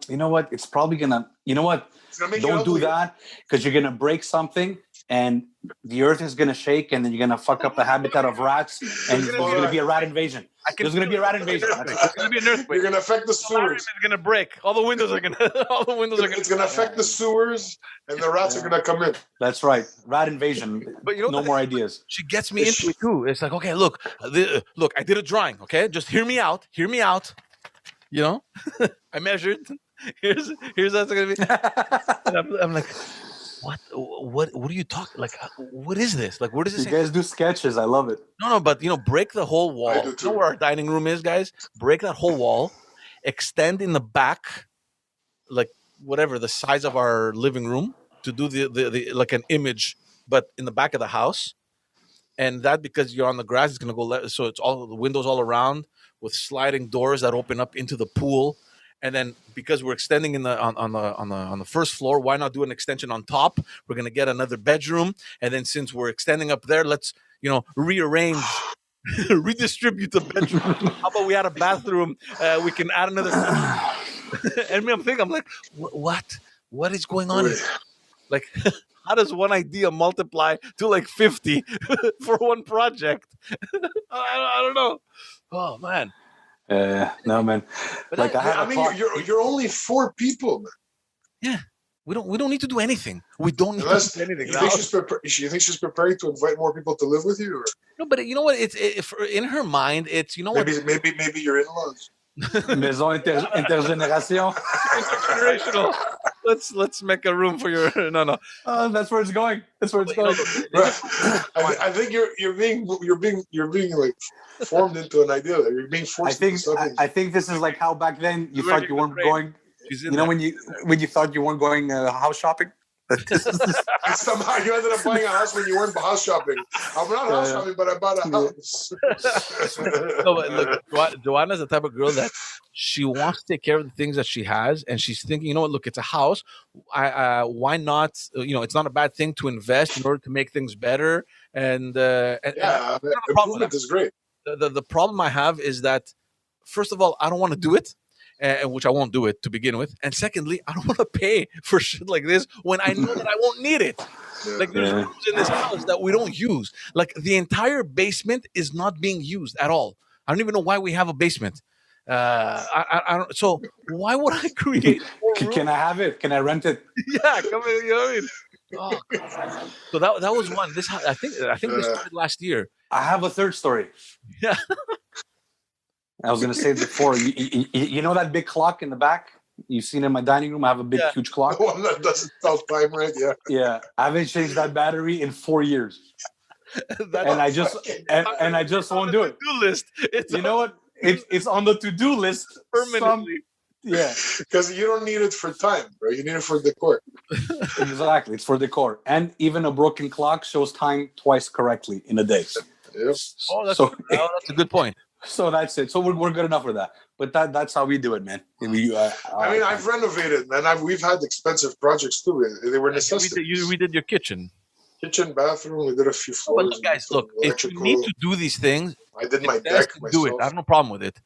it's probably gonna, don't do that because you're gonna break something and the earth is gonna shake and then you're gonna fuck up the habitat of rats and there's gonna be a rat invasion. There's gonna be a rat invasion. There's gonna be an earthquake. You're gonna affect the sewers. It's gonna break. All the windows are gonna. It's gonna affect the sewers, and the rats are gonna come in. That's right, rat invasion. But no more ideas. She gets me into it too. It's like, okay, look, I did a drawing. Okay, just hear me out. I measured. Here's how it's gonna be. And I'm like. What are you talking? Like, what is this? Like, where does this? You guys do sketches. I love it. No, but break the whole wall. You know where our dining room is, guys? Break that whole wall. Extend in the back, like whatever the size of our living room, to do the like an image, but in the back of the house. And that because you're on the grass, it's gonna go left. So it's all the windows all around with sliding doors that open up into the pool. And then because we're extending on the first floor, why not do an extension on top? We're gonna get another bedroom, and then since we're extending up there, let's rearrange, redistribute the bedroom. How about we add a bathroom? We can add another. And I'm like, what is going on? Like, how does one idea multiply to like 50 for one project? I don't know. Oh man. No, man. But you're only 4 people, man. Yeah. We don't need to do anything. We don't need Unless to do anything. you think she's preparing to invite more people to live with you, or No, but you know what? In her mind, it's maybe your in-laws. Maison intergénération. Intergenerational. Let's make a room for your no. That's where it's going. That's where it's going. I think you're being like formed into an idea that you're being forced. I think this is like how back then you thought you weren't going. You know when you thought you weren't going house shopping. Somehow you ended up buying a house when you weren't house shopping. I'm not house shopping, but I bought a house. No, but look, Joanna's the type of girl that she wants to take care of the things that she has, and she's thinking, you know what? Look, it's a house. Why not? It's not a bad thing to invest in order to make things better. And improvement is great. The problem I have is that, first of all, I don't want to do it. Which I won't do it to begin with, and secondly, I don't want to pay for shit like this when I know that I won't need it. Like there's rooms in this house that we don't use. Like the entire basement is not being used at all. I don't even know why we have a basement. I don't. So why would I create? Can I have it? Can I rent it? Yeah, come in. You know what I mean? Oh, God. So that was one. This I think this started last year. I have a third story. Yeah. I was going to say it before. You know that big clock in the back? You've seen it in my dining room. I have a big, huge clock. The one that doesn't tell time, right? Yeah. Yeah. I haven't changed that battery in 4 years. And I just won't do it. To-do list. You know what? It's on the to-do list permanently. Because you don't need it for time, bro. You need it for decor. Exactly. It's for decor. And even a broken clock shows time twice correctly in a day. Yep. That's a good point. So that's it. So we're good enough for that. But that's how we do it, man. I've renovated, man. We've had expensive projects too. They were necessary. You redid your kitchen, bathroom. We did a few floors. But look, guys, if you need to do these things, I did my deck myself. Do it. I have no problem with it.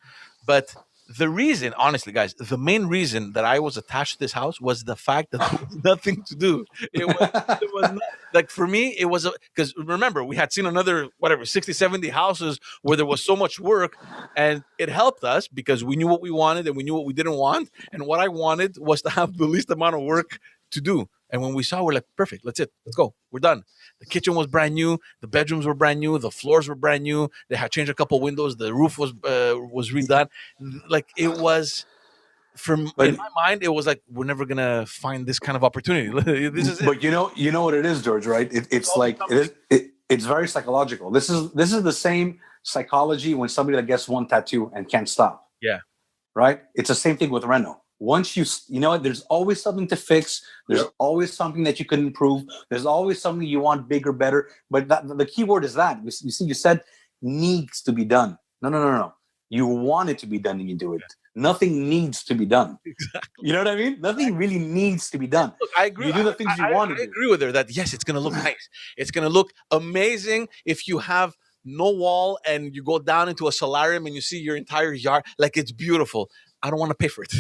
But the reason, honestly, guys, the main reason that I was attached to this house was the fact that there was nothing to do. It was not, like, for me, it was because remember, we had seen another 60, 70 houses where there was so much work, and it helped us because we knew what we wanted and we knew what we didn't want. And what I wanted was to have the least amount of work to do. And when we saw, we're like, perfect, let's go. We're done. The kitchen was brand new. The bedrooms were brand new. The floors were brand new. They had changed a couple windows. The roof was redone. Like it was, in my mind, it was like, we're never going to find this kind of opportunity. This is it. But you know what it is, George, right? It's very psychological. This is the same psychology when somebody that gets one tattoo and can't stop. Yeah. Right? It's the same thing with reno. Once you know what, there's always something to fix. There's always something that you can improve. There's always something you want bigger, better. But the key word is that. You see, you said needs to be done. No. You want it to be done and you do it. Nothing needs to be done. Exactly. You know what I mean? Nothing really needs to be done. Look, I agree. You do the things you want to do. I agree with her that, yes, it's going to look nice. It's going to look amazing if you have no wall and you go down into a solarium and you see your entire yard. Like, it's beautiful. I don't want to pay for it.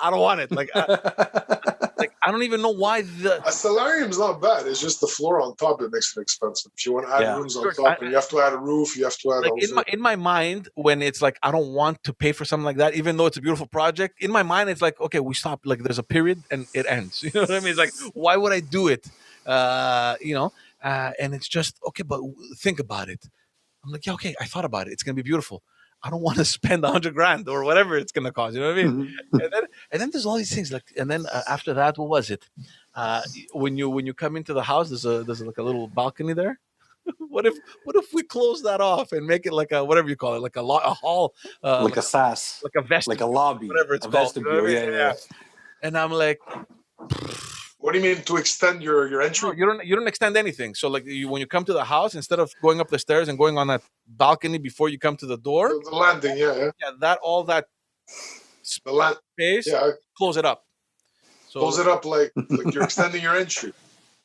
I don't want it. Like I don't even know why a solarium's not bad. It's just the floor on top that makes it expensive. If you want to add rooms on top, and you have to add a roof, you have to add. Like in my mind, when it's like I don't want to pay for something like that, even though it's a beautiful project. In my mind, it's like, okay, we stop. Like there's a period and it ends. You know what I mean? It's like, why would I do it? And it's just okay. But think about it. I'm like, yeah, okay. I thought about it. It's gonna be beautiful. I don't want to spend $100,000 or whatever it's gonna cost. You know what I mean? Mm-hmm. And then there's all these things. Like, and then after that, what was it? When you come into the house, there's like a little balcony there. What if we close that off and make it like a whatever you call it, like a hall, like a SAS, like a vestibule, like a lobby, whatever it's called. Vestibule, you know what I mean? Yeah. And I'm like. What do you mean to extend your entry? No, you don't extend anything. So like when you come to the house, instead of going up the stairs and going on that balcony before you come to the door, the landing, yeah, that space, close it up. So close it up like you're extending your entry.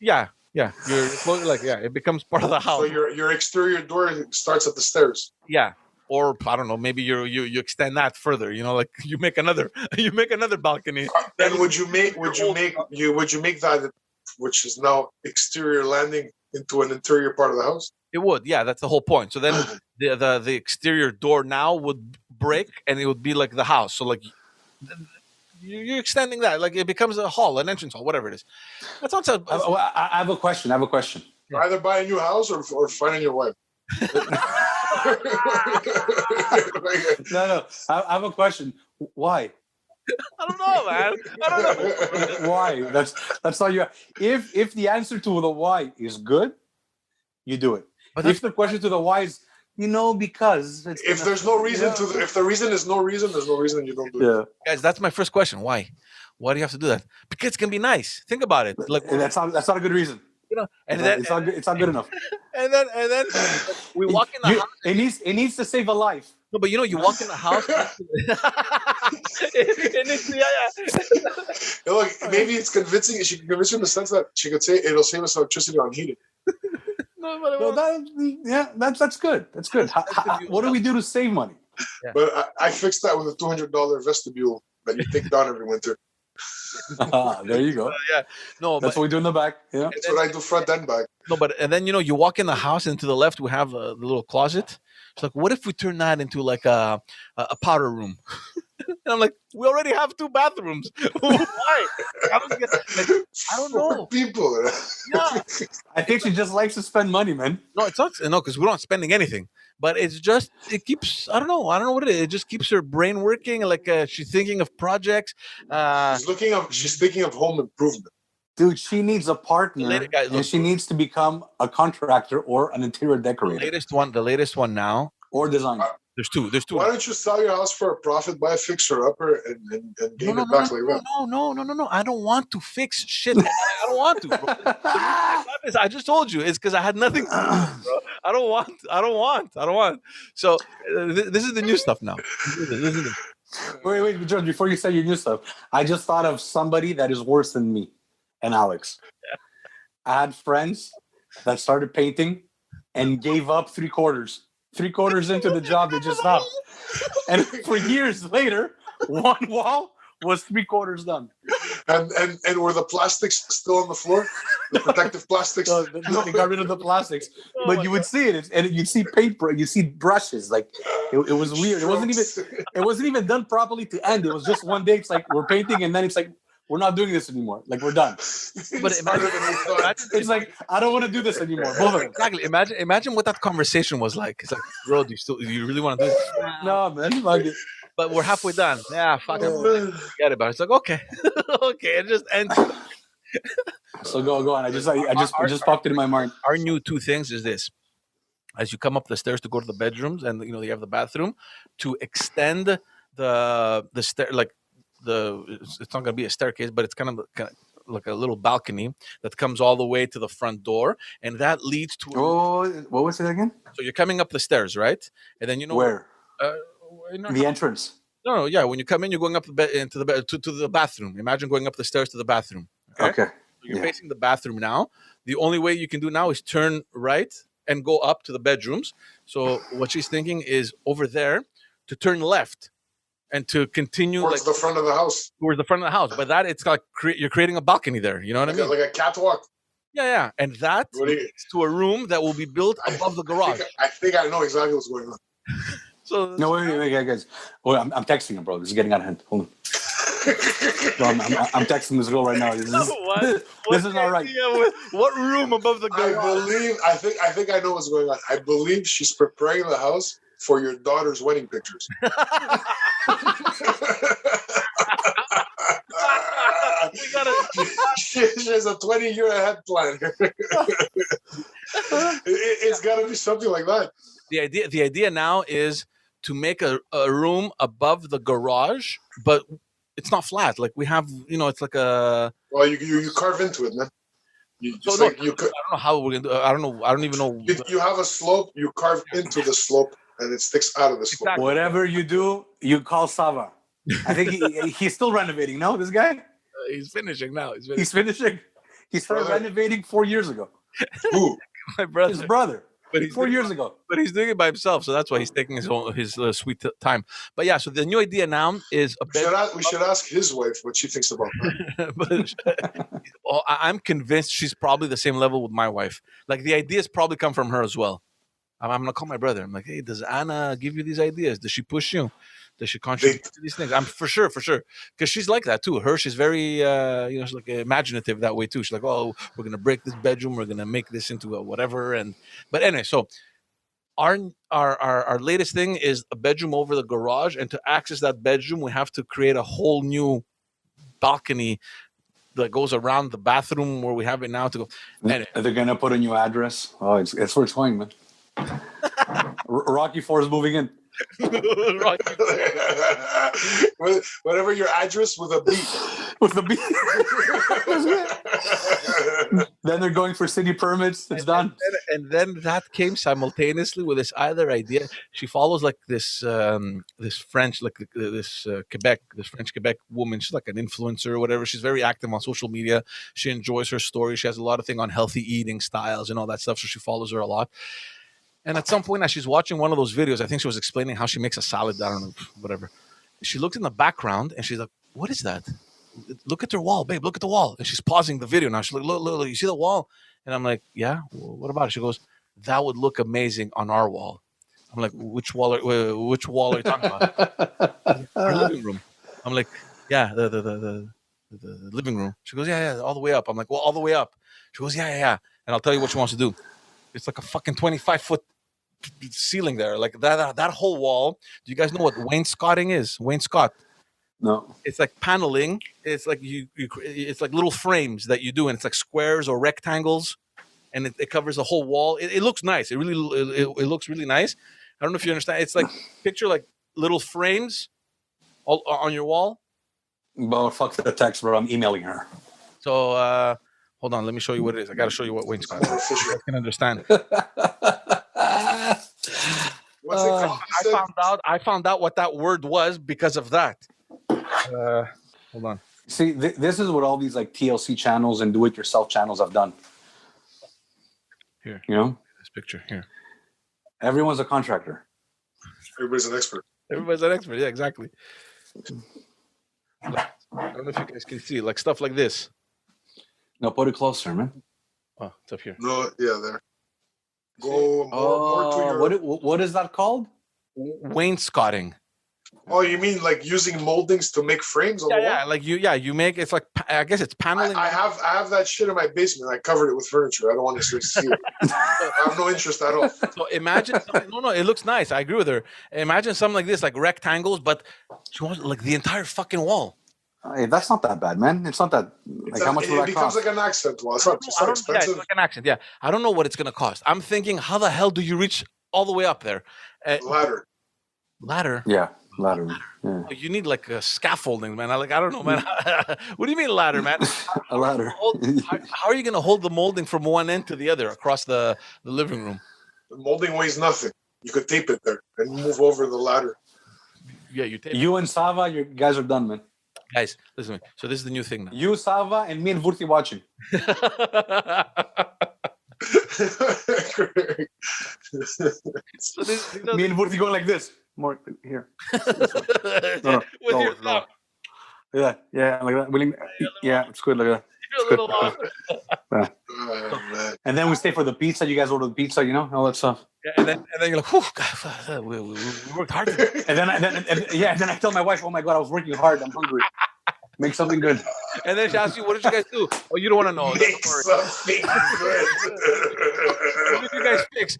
Yeah, you're closing it becomes part of the house. So your exterior door starts at the stairs. Yeah. Or I don't know, maybe you extend that further. You know, like you make another balcony. And would you make that, which is now exterior landing, into an interior part of the house? It would, yeah. That's the whole point. So then the exterior door now would break, and it would be like the house. So like you're extending that. Like it becomes a hall, an entrance hall, whatever it is. That's not so. I have a question. Either buy a new house or finding your wife. No. I have a question. Why? I don't know, man. I don't know. Why? That's all you. If the answer to the why is good, you do it. But if the question to the why is, because if there's no reason if the reason is no reason, there's no reason you don't do it. Guys, that's my first question. Why? Why do you have to do that? Because it's gonna be nice. Think about it. Like that's not a good reason. And it's not good enough. And then we walk in the house. It needs to save a life. No, but you walk in the house. Look, maybe it's convincing. She can convince you in the sense that she could say it'll save us electricity on heating. That's good. That's good. What do we do to save money? Yeah. But I fixed that with a $200 vestibule that you take down every winter. There you go. That's what we do in the back. Yeah, that's what I do front and back. No, but and then you walk in the house, and to the left we have the little closet. It's like, what if we turn that into like a powder room? And I'm like, we already have 2 bathrooms. Why? I don't know. People. Yeah. I think she just likes to spend money, man. No, it's not. No, because we're not spending anything. But it's just, it keeps, I don't know what it is. It just keeps her brain working. Like she's thinking of projects. She's thinking of home improvement. Dude, she needs a partner, and she needs to become a contractor or an interior decorator. The latest one now. Or designer. There's two. Why don't you sell your house for a profit, buy a fixer-upper, and gain it back like that? No. I don't want to fix shit. I don't want to, bro. I just told you. It's because I had nothing to do, bro. I don't want. So this is the new stuff now. Wait, George, before you say your new stuff, I just thought of somebody that is worse than me and Alex. Yeah. I had friends that started painting and gave up 3/4. 3/4 into the job, they just stopped. And for years later, one wall was 3/4 done. And were the plastics still on the floor? The protective plastics? No, they got rid of the plastics. But you would see it, and you'd see paint, you see brushes. Like it was weird. It wasn't even done properly to end. It was just one day. It's like we're painting, and then it's like, we're not doing this anymore. Like, we're done. But imagine it's like, I don't want to do this anymore. Exactly. Imagine what that conversation was like. It's like, bro, do you really want to do this? No, man. Fuck it. But we're halfway done. Yeah, fuck it. Forget about it. It's like, okay. Okay, it just ends. So go on. I just popped it in my mind. Our new 2 things is this. As you come up the stairs to go to the bedrooms, and you have the bathroom, to extend the stair, like, it's not going to be a staircase, but it's kind of like a little balcony that comes all the way to the front door, and that leads to what was it again? So you're coming up the stairs, right? And then where the entrance. No, yeah. When you come in, you're going up to the bathroom. Imagine going up the stairs to the bathroom. Okay. So you're facing the bathroom now. The only way you can do now is turn right and go up to the bedrooms. So what she's thinking is over there to turn left. And to continue towards the front of the house. Towards the front of the house. But that, it's like you're creating a balcony there. You know what I mean? Like a catwalk. Yeah. And that leads to a room that will be built above the garage. I think I know exactly what's going on. So no, wait, guys. Oh, I'm texting him, bro. This is getting out of hand. Hold on. So I'm texting this girl right now. This is not right. What room above the garage? I think I know what's going on. I believe she's preparing the house for your daughter's wedding pictures. She has a 20-year ahead plan. It's got to be something like that. The idea now is to make a room above the garage, but it's not flat. Like we have, it's like a. Well, you carve into it, man. I don't know how we're gonna do. I don't even know. You have a slope. You carve into the slope. And it sticks out of the slope. Exactly. Whatever you do, you call Sava. I think he's still renovating. No, this guy? He's finishing now. He's finishing. He started renovating 4 years ago. Who? My brother. His brother. But 4 years ago. But he's doing it by himself, so that's why he's taking his sweet time. But yeah, so the new idea now is we should ask his wife what she thinks about that. I'm convinced she's probably the same level with my wife. Like the ideas probably come from her as well. I'm gonna call my brother. I'm like, hey, does Anna give you these ideas? Does she push you? they should contribute to these things. I'm for sure, because she's like that too. She's very, she's like imaginative that way too. She's like, oh, we're gonna break this bedroom, we're gonna make this into a whatever. But anyway, so our latest thing is a bedroom over the garage, and to access that bedroom, we have to create a whole new balcony that goes around the bathroom where we have it now to go. Anyway. They're gonna put a new address. Oh, it's where it's going, man. Rocky IV is moving in. Whatever your address with a B. With the B. Then they're going for city permits. It's done. And then that came simultaneously with this other idea. She follows like this French, like this French Quebec woman. She's like an influencer or whatever. She's very active on social media. She enjoys her story. She has a lot of things on healthy eating styles and all that stuff. So she follows her a lot. And at some point, as she's watching one of those videos, I think she was explaining how she makes a salad. I don't know, whatever. She looks in the background and she's like, "What is that? Look at her wall, babe. Look at the wall." And she's pausing the video now. She's like, look, you see the wall? And I'm like, "Yeah. Well, what about it?" She goes, "That would look amazing on our wall." I'm like, which wall are you talking about? Our living room. I'm like, "Yeah, the living room." She goes, yeah, all the way up. I'm like, "Well, all the way up." She goes, yeah. And I'll tell you what she wants to do. It's like a fucking 25-foot ceiling there, like that whole wall. Do you guys know what wainscoting is? Wainscot. No. It's like paneling. It's like it's like little frames that you do, and it's like squares or rectangles, and it covers the whole wall. It looks nice. It looks really nice. I don't know if you understand. It's like picture like little frames all on your wall. Well, fuck the text, bro. I'm emailing her. So hold on, let me show you what it is. I got to show you what wainscot is. So you can understand. What's it called? I found out what that word was because of that. Hold on. See, this is what all these like TLC channels and do-it-yourself channels have done. Here, you know, this picture here. Everyone's a contractor. Everybody's an expert. Everybody's an expert. Yeah, exactly. I don't know if you guys can see, like stuff like this. No, put it closer, man. Oh, it's up here. No, yeah, there. Go more to your... What is that called? Wainscoting. Oh, you mean like using moldings to make frames on the wall? Yeah, like you make, it's like, I guess it's paneling. I have that shit in my basement. I covered it with furniture. I don't want to see it. I have no interest at all. So imagine, no, it looks nice. I agree with her. Imagine something like this, like rectangles, but she wants like the entire fucking wall. Hey, that's not that bad, man. It's not that. Like, how much will that cost? It becomes like an accent wall. It's not expensive. Yeah, it's like an accent. Yeah, I don't know what it's gonna cost. I'm thinking, how the hell do you reach all the way up there? Ladder. Yeah, ladder. Yeah. You need like a scaffolding, man. I don't know, man. What do you mean ladder, man? A ladder. How are you gonna hold the molding from one end to the other across the living room? The molding weighs nothing. You could tape it there and move over the ladder. Yeah, you tape. You and Sava, you guys are done, man. Guys, listen to me. So this is the new thing now. You, Sava, and me and Vurti watching. So me and Vurti going like this. More here. No. With your thumb. Yeah, like that. Yeah, it's good like that. You're a little off. And then we stay for the pizza. You guys order the pizza, you know, all that stuff. Yeah, and then you're like, whew, God, we worked hard. And then I tell my wife, oh my God, I was working hard. I'm hungry. Make something good. And then she asks you, what did you guys do? Oh, you don't want to know. Make something good. What did you guys fix?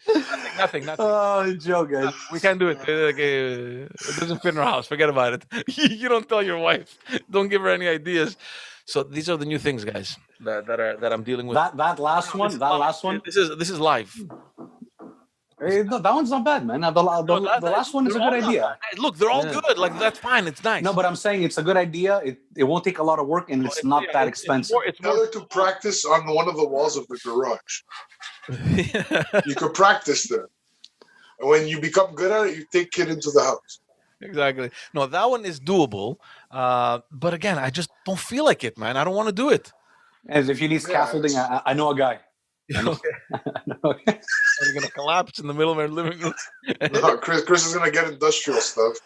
Nothing. Oh, joke, guys. We can't do it. It doesn't fit in our house. Forget about it. You don't tell your wife. Don't give her any ideas. So these are the new things, guys, that I'm dealing with. That last one. This is live. Hey, no, that one's not bad, man. The last one is a good idea. Look, they're all good. Like, that's fine. It's nice. No, but I'm saying it's a good idea. It won't take a lot of work, and it's not that expensive. It's better to practice on one of the walls of the garage. You could practice there. And when you become good at it, you take it into the house. Exactly. No, that one is doable. But again, I just don't feel like it, man. I don't want to do it. As if you need scaffolding, I know a guy. Okay. Are going to collapse in the middle of our living room? No, Chris is going to get industrial stuff.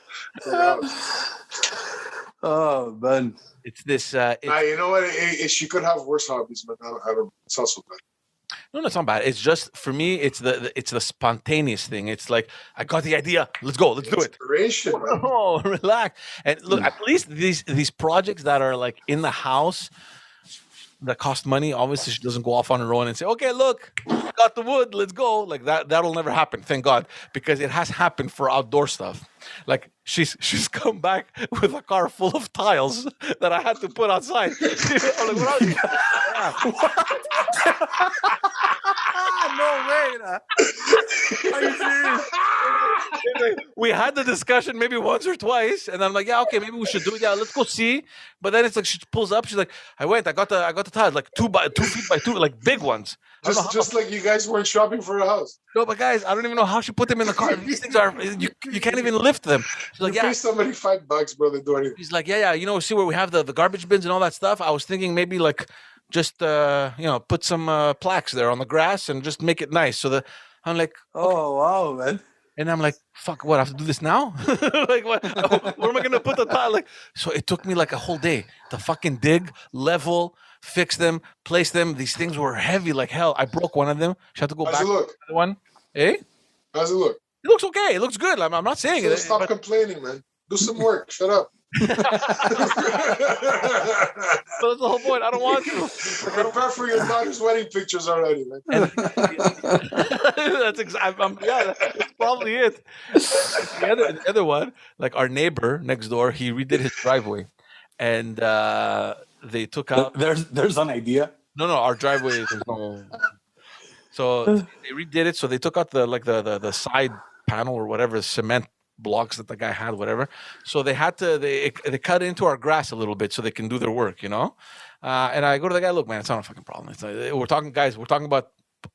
Oh, man. It's this. You know what? She could have worse hobbies, but I don't. It's not so bad. No, it's not bad. It's just for me. It's the spontaneous thing. It's like I got the idea. Let's go. Let's do it. Inspiration, man. Oh, relax. And look, at least these projects that are like in the house that cost money. Obviously, she doesn't go off on her own and say, "Okay, look, got the wood. Let's go." Like that. That'll never happen. Thank God, because it has happened for outdoor stuff. Like she's come back with a car full of tiles that I had to put outside. I'm like, what else? No way. Are you serious? We had the discussion maybe once or twice, and I'm like, yeah, okay, maybe we should do it. Yeah, let's go see. But then it's like she pulls up. She's like, I got the tiles, like 2 feet by 2, like big ones. Just like you guys weren't shopping for a house. No, but guys, I don't even know how she put them in the car. These things are you can't even lift them. She's like, You yeah. pay somebody $5, bro. They do anything. He's like, yeah. You know, see where we have the garbage bins and all that stuff. I was thinking maybe like just put some plaques there on the grass and just make it nice. So I'm like, Oh wow, man. and I'm like, fuck, what? I have to do this now? Like, what? Where am I gonna put the tile? Like, so it took me like a whole day to fucking dig, level, fix them, place them. These things were heavy like hell. I broke one of them. She had to go How's back it to look? the other one. Eh? How's it look? It looks okay. It looks good. I'm not saying So it. stop but- complaining, man. Do some work. Shut up. But that's the whole point. I don't want to. Prepare for your daughter's wedding pictures already, man. That's probably it. The other one, like our neighbor next door, he redid his driveway, and they took out. There's an idea. No, our driveway. There's no. So they redid it. So they took out the side panel or whatever cement blocks that the guy had, whatever. So they had to they cut into our grass a little bit so they can do their work, you know. And I go to the guy, look, man, it's not a fucking problem. It's we're talking about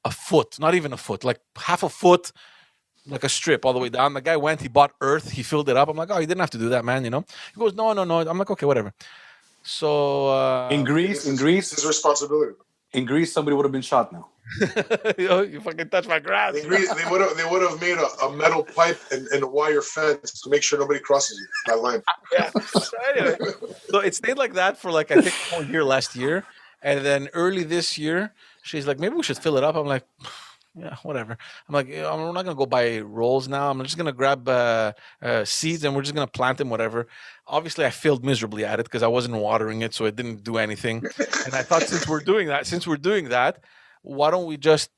a foot, not even a foot, like half a foot, like a strip all the way down. The guy went, he bought earth, he filled it up. I'm like, oh, you didn't have to do that, man, you know. He goes, no. I'm like, okay, whatever. So In Greece, It's his responsibility. somebody would have been shot now. you fucking touch my grass. They would have made a metal pipe and a wire fence to make sure nobody crosses you, that line. Yeah. So anyway, so it stayed like that for like I think a whole year last year, and then early this year, she's like, maybe we should fill it up. I'm like, yeah, whatever. I'm like, I'm not gonna go buy rolls now. I'm just gonna grab seeds and we're just gonna plant them, whatever. Obviously, I failed miserably at it because I wasn't watering it, so it didn't do anything. And I thought since we're doing that, why don't we just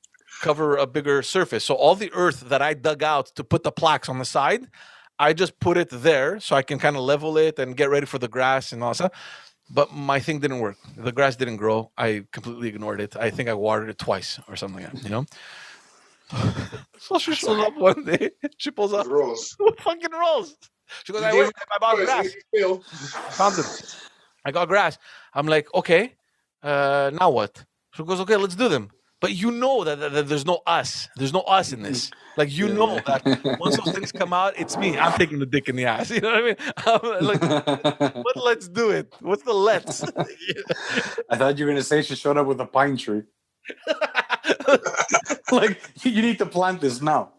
cover a bigger surface? So all the earth that I dug out to put the plaques on the side, I just put it there so I can kind of level it and get ready for the grass and all that stuff. But my thing didn't work. The grass didn't grow. I completely ignored it. I think I watered it twice or something like that, you know? So she shows up one day. She pulls up Rolls. fucking rolls. She goes, I bought grass. Found them. I got grass. I'm like, okay, now what? She goes, okay, let's do them. But you know that there's no us. There's no us in this. Like, you know that once those things come out, it's me. I'm taking the dick in the ass. You know what I mean? I'm like, but let's do it. What's the let's? I thought you were gonna say she showed up with a pine tree. Like, you need to plant this now.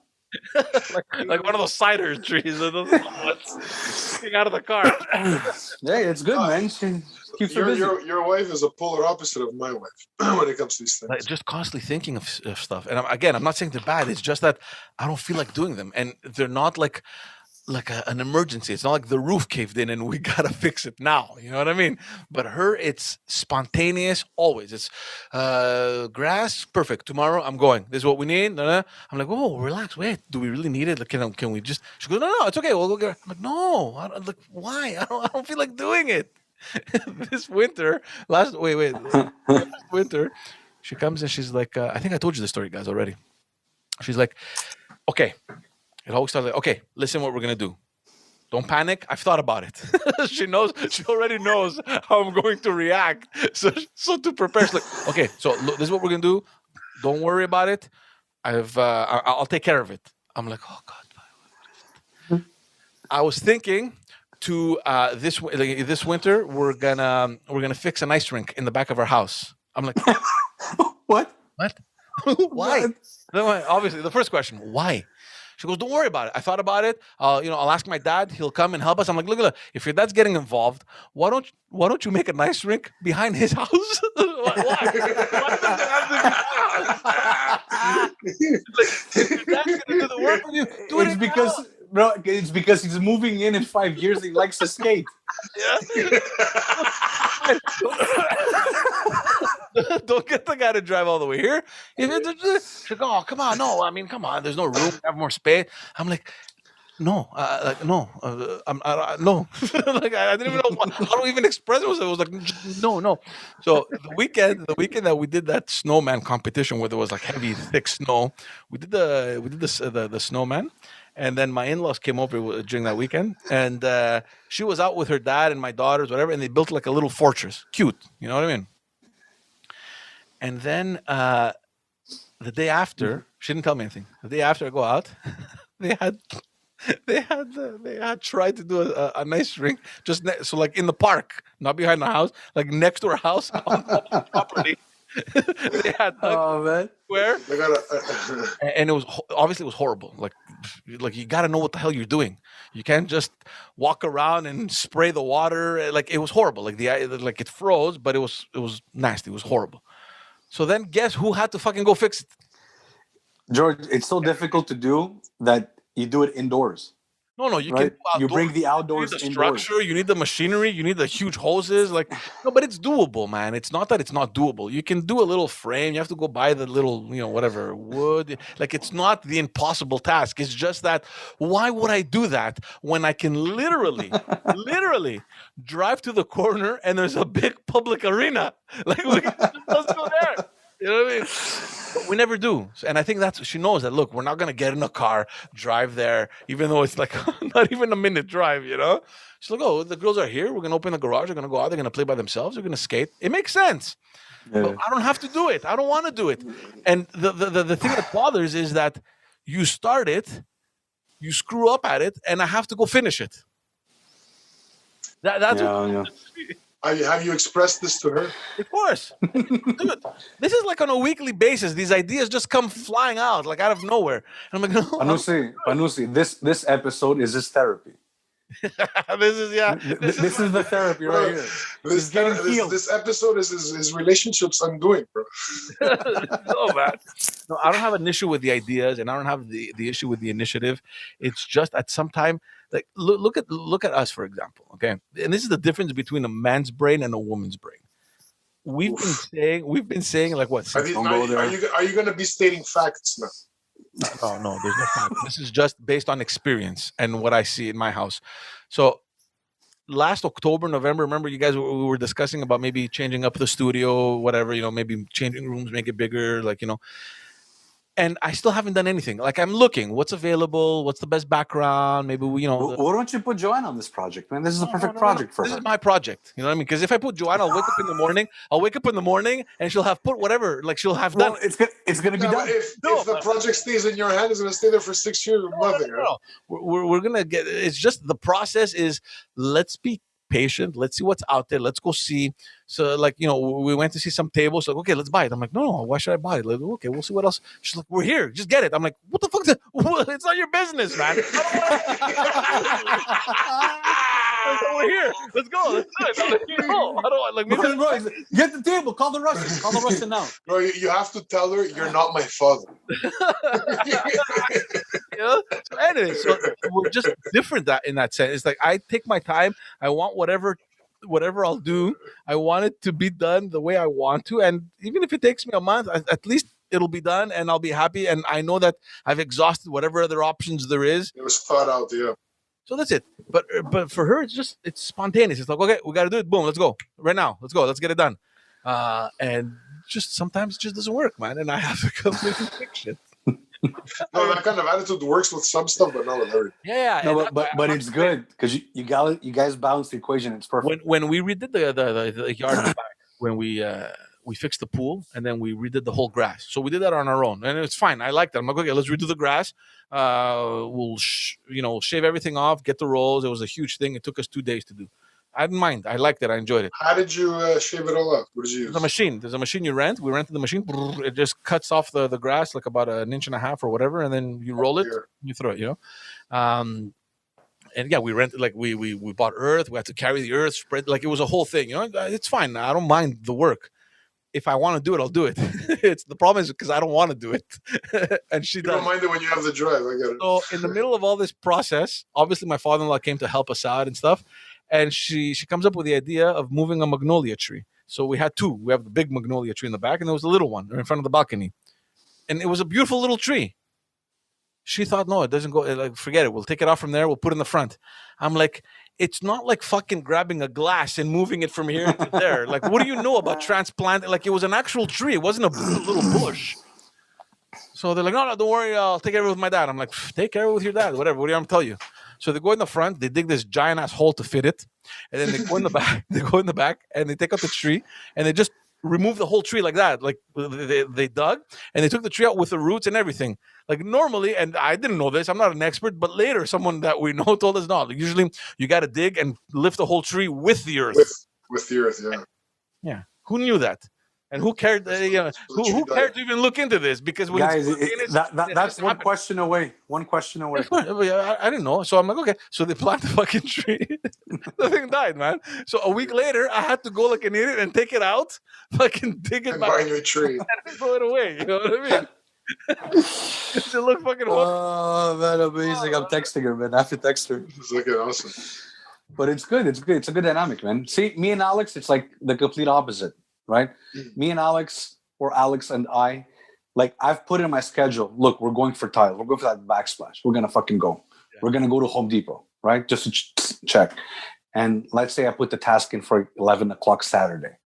like one of those cider trees. Those getting out of the car. Hey, it's good, man. She keeps her busy. Your wife is a polar opposite of my wife when it comes to these things. Like, just constantly thinking of stuff. And I'm not saying they're bad. It's just that I don't feel like doing them, and they're not like an emergency. It's not like the roof caved in and we gotta fix it now. You know what I mean? But her, it's spontaneous always. It's grass, perfect. Tomorrow I'm going. This is what we need. I'm like, oh, relax. Wait, do we really need it? Like, can we just? She goes, no, it's okay. We'll go get it. I'm like, no. Like, why? I don't feel like doing it. This winter, last winter, she comes and she's like, I think I told you the story, guys, already. She's like, okay. It always starts like, okay, listen what we're going to do. Don't panic. I've thought about it. She already knows how I'm going to react. So to prepare, she's like, okay, so look, this is what we're going to do. Don't worry about it. I'll take care of it. I'm like, oh God. I was thinking to this winter, we're gonna fix an ice rink in the back of our house. I'm like, What? Why? No, obviously, the first question, why? She goes, don't worry about it. I thought about it. I'll ask my dad. He'll come and help us. I'm like, look. If your dad's getting involved, why don't you make a nice rink behind his house? Why? Why does it have to be my house? Like, if your dad's gonna do the work with you, do it. It's because he's moving in 5 years. He likes to skate. Yeah. Don't get the guy to drive all the way here. She's like, oh, come on, no. I mean, come on. There's no room. We have more space. I'm like, no, no, no. Like I didn't even know how to even express it. It was like, no. So the weekend that we did that snowman competition where there was like heavy, thick snow, we did the snowman. And then my in-laws came over during that weekend, and she was out with her dad and my daughters, whatever, and they built like a little fortress. Cute, you know what I mean? And then the day after, she didn't tell me anything. The day after I go out, they had tried to do a nice rink so like in the park, not behind the house, like next to our house on the property. They had man. Square, and it was obviously horrible. Like you got to know what the hell you're doing. You can't just walk around and spray the water. Like it was horrible. Like it froze, but it was nasty. It was horrible. So then, guess who had to fucking go fix it? George, it's so difficult to do that you do it indoors. No, you can do outdoors. You bring the outdoors. You need the structure. You need the machinery. You need the huge hoses. Like no, but it's doable, man. It's not that it's not doable. You can do a little frame. You have to go buy the little, whatever wood. Like it's not the impossible task. It's just that why would I do that when I can literally drive to the corner and there's a big public arena? Like let's go there. You know what I mean? But we never do. And I think she knows that, look, we're not going to get in a car, drive there, even though it's like not even a minute drive, She's like, oh, the girls are here. We're going to open the garage. They're going to go out. They're going to play by themselves. They're going to skate. It makes sense. Yeah. But I don't have to do it. I don't want to do it. And the thing that bothers is that you start it, you screw up at it, and I have to go finish it. That's what. Have you expressed this to her? Of course. Dude, this is like on a weekly basis. These ideas just come flying out, like out of nowhere. And I'm like, no. Panusi, this episode is his therapy. This is the therapy right here. This episode is his relationship's undoing, bro. No, man. No, I don't have an issue with the ideas, and I don't have the issue with the initiative. It's just at some time, like look at us, for example. Okay, and this is the difference between a man's brain and a woman's brain. We've been saying like what? Are you going to be stating facts now? No, there's no fact. This is just based on experience and what I see in my house. So last October, November, remember you guys, we were discussing about maybe changing up the studio, whatever, maybe changing rooms, make it bigger, and I still haven't done anything. Like I'm looking, what's available, what's the best background, maybe why don't you put Joanna on this project, man? This is a perfect project for her. This is my project. You know what I mean? Because if I put Joanna, I'll wake up in the morning and she'll have put whatever, like she'll have done. It's gonna be done. If the project stays in your hand, it's gonna stay there for 6 years. No. We're gonna get. It's just the process is. Let's be patient. Let's see what's out there. Let's go see. So, we went to see some tables. Like, okay, let's buy it. I'm like, no, why should I buy it? Like, okay, we'll see what else. She's like, we're here. Just get it. I'm like, what the fuck? It's not your business, man. We're here. Let's go. Let's do it. Get the table. Call the Russian. Call the Russian now. Bro, you have to tell her you're not my father. So anyway, we're just different in that sense. It's like I take my time. I want whatever I'll do, I want it to be done the way I want to. And even if it takes me a month, at least it'll be done and I'll be happy. And I know that I've exhausted whatever other options there is. It was thought out, yeah. So that's it. But for her, it's spontaneous. It's like, okay, we got to do it. Boom, let's go. Right now. Let's go. Let's get it done. And just sometimes it just doesn't work, man. And I have to completely fix shit. No, that kind of attitude works with some stuff, but not with everything. Yeah. No, but it's good because you guys balance the equation. It's perfect. When we redid the yard in the back, when we fixed the pool and then we redid the whole grass. So we did that on our own, and it's fine. I like that. I'm like, okay, let's redo the grass. We'll shave everything off, get the rolls. It was a huge thing. It took us 2 days to do. I didn't mind. I liked it. I enjoyed it. How did you shave it all off? What did you use? There's a machine you rent. We rented the machine. It just cuts off the grass like about an inch and a half or whatever, and then you roll it, you throw it, and yeah, we rented, like we bought earth. We had to carry the earth, spread, like it was a whole thing. It's fine. I don't mind the work. If I want to do it, I'll do it. It's the problem is because I don't want to do it, and she does. Don't mind it when you have the drive. I get it. So in the middle of all this process, obviously my father-in-law came to help us out and stuff, and she comes up with the idea of moving a magnolia tree. So we had two. We have the big magnolia tree in the back, and there was a little one in front of the balcony, and it was a beautiful little tree. She thought, no, it doesn't go. Like, forget it. We'll take it off from there. We'll put it in the front. I'm like, it's not like fucking grabbing a glass and moving it from here to there. Like, what do you know about transplanting? Like, it was an actual tree. It wasn't a little bush. So they're like, no, don't worry. I'll take care of it with my dad. I'm like, take care of it with your dad. Whatever. What do you want me to tell you? So they go in the front. They dig this giant ass hole to fit it, and then they go in the back. They go in the back and they take out the tree and they just remove the whole tree like that. Like they dug and they took the tree out with the roots and everything. Like normally, and I didn't know this, I'm not an expert, but later someone that we know told us, no, usually you got to dig and lift the whole tree with the earth. With the earth, yeah. Yeah. Who knew that? And who cared? Who cared to even look into this? Because when guys, that's one question away. One question away. I didn't know. So I'm like, okay. So they planted the fucking tree. The thing died, man. So a week later, I had to go like an idiot and take it out, fucking dig it And back, buy a new tree. and throw it away. You know what I mean? It looked fucking Oh man, amazing! I'm texting her, man. I have to text her. It's looking awesome. But it's good. It's good. It's a good dynamic, man. See, me and Alex, it's like the complete opposite, right? Me and Alex, or Alex and I, like I've put in my schedule. Look, we're going for tile. We're going for that backsplash. We're gonna fucking go. Yeah. We're gonna go to Home Depot, right? Just to check. And let's say I put the task in for 11 o'clock Saturday.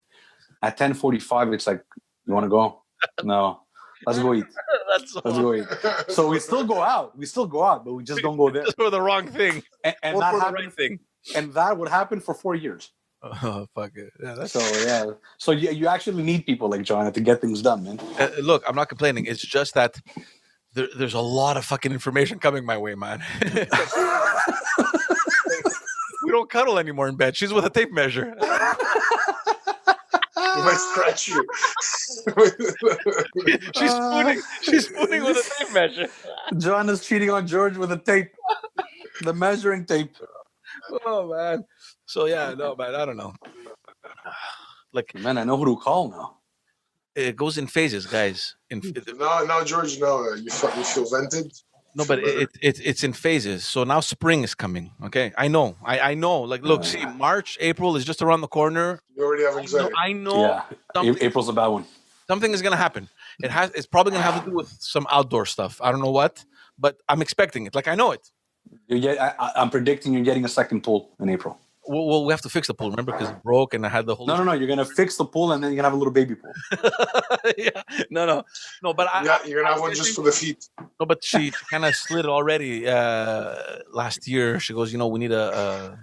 At 10:45, it's like, you want to go? No. Let's go eat. Let's go eat. So we still go out. But we just don't go there. Just for the wrong thing. And that happened, the right thing. And that would happen for 4 years. Oh, fuck it. Yeah, So you actually need people like Joanna to get things done, man. Look, I'm not complaining. It's just that there's a lot of fucking information coming my way, man. We don't cuddle anymore in bed. She's with a tape measure. I might scratch you. She's spooning with a tape measure. Joanna's cheating on George with a tape. The measuring tape. Oh man. So yeah, no man, I don't know. Like, man, I know who to call now. It goes in phases, guys. No, George, no. You feel vented. No, but it's in phases. So now spring is coming. Okay, I know. Like, look, see, March, April is just around the corner. You already have anxiety. I know. Yeah, April's a bad one. Something is gonna happen. It's probably gonna have to do with some outdoor stuff. I don't know what, but I'm expecting it. Like I know it. I'm predicting you're getting a second pool in April. Well, we have to fix the pool, remember? Because it broke and I had the whole... No. You're going to fix the pool and then you're going to have a little baby pool. Yeah. No, but you're going to have one just for the feet. No, but she kind of slid it already last year. She goes, we need a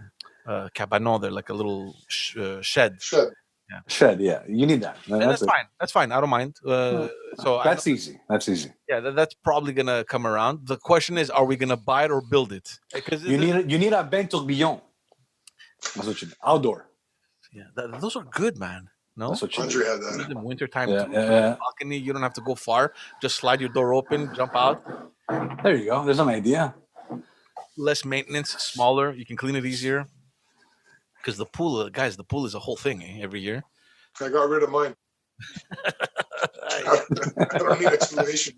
cabanon there, like a little shed. Yeah. Shed, yeah. You need that. That's fine. That's fine. I don't mind. So that's easy. That's easy. Yeah, that's probably going to come around. The question is, are we going to buy it or build it? You need a bain tourbillon. That's what you need. Outdoor. Yeah, those are good, man. No, that's what you Andre had that. In wintertime, yeah. Balcony, you don't have to go far. Just slide your door open, jump out. There you go. There's an idea. Less maintenance, smaller. You can clean it easier. Because the pool, guys, the pool is a whole thing every year. I got rid of mine. I don't need explanation.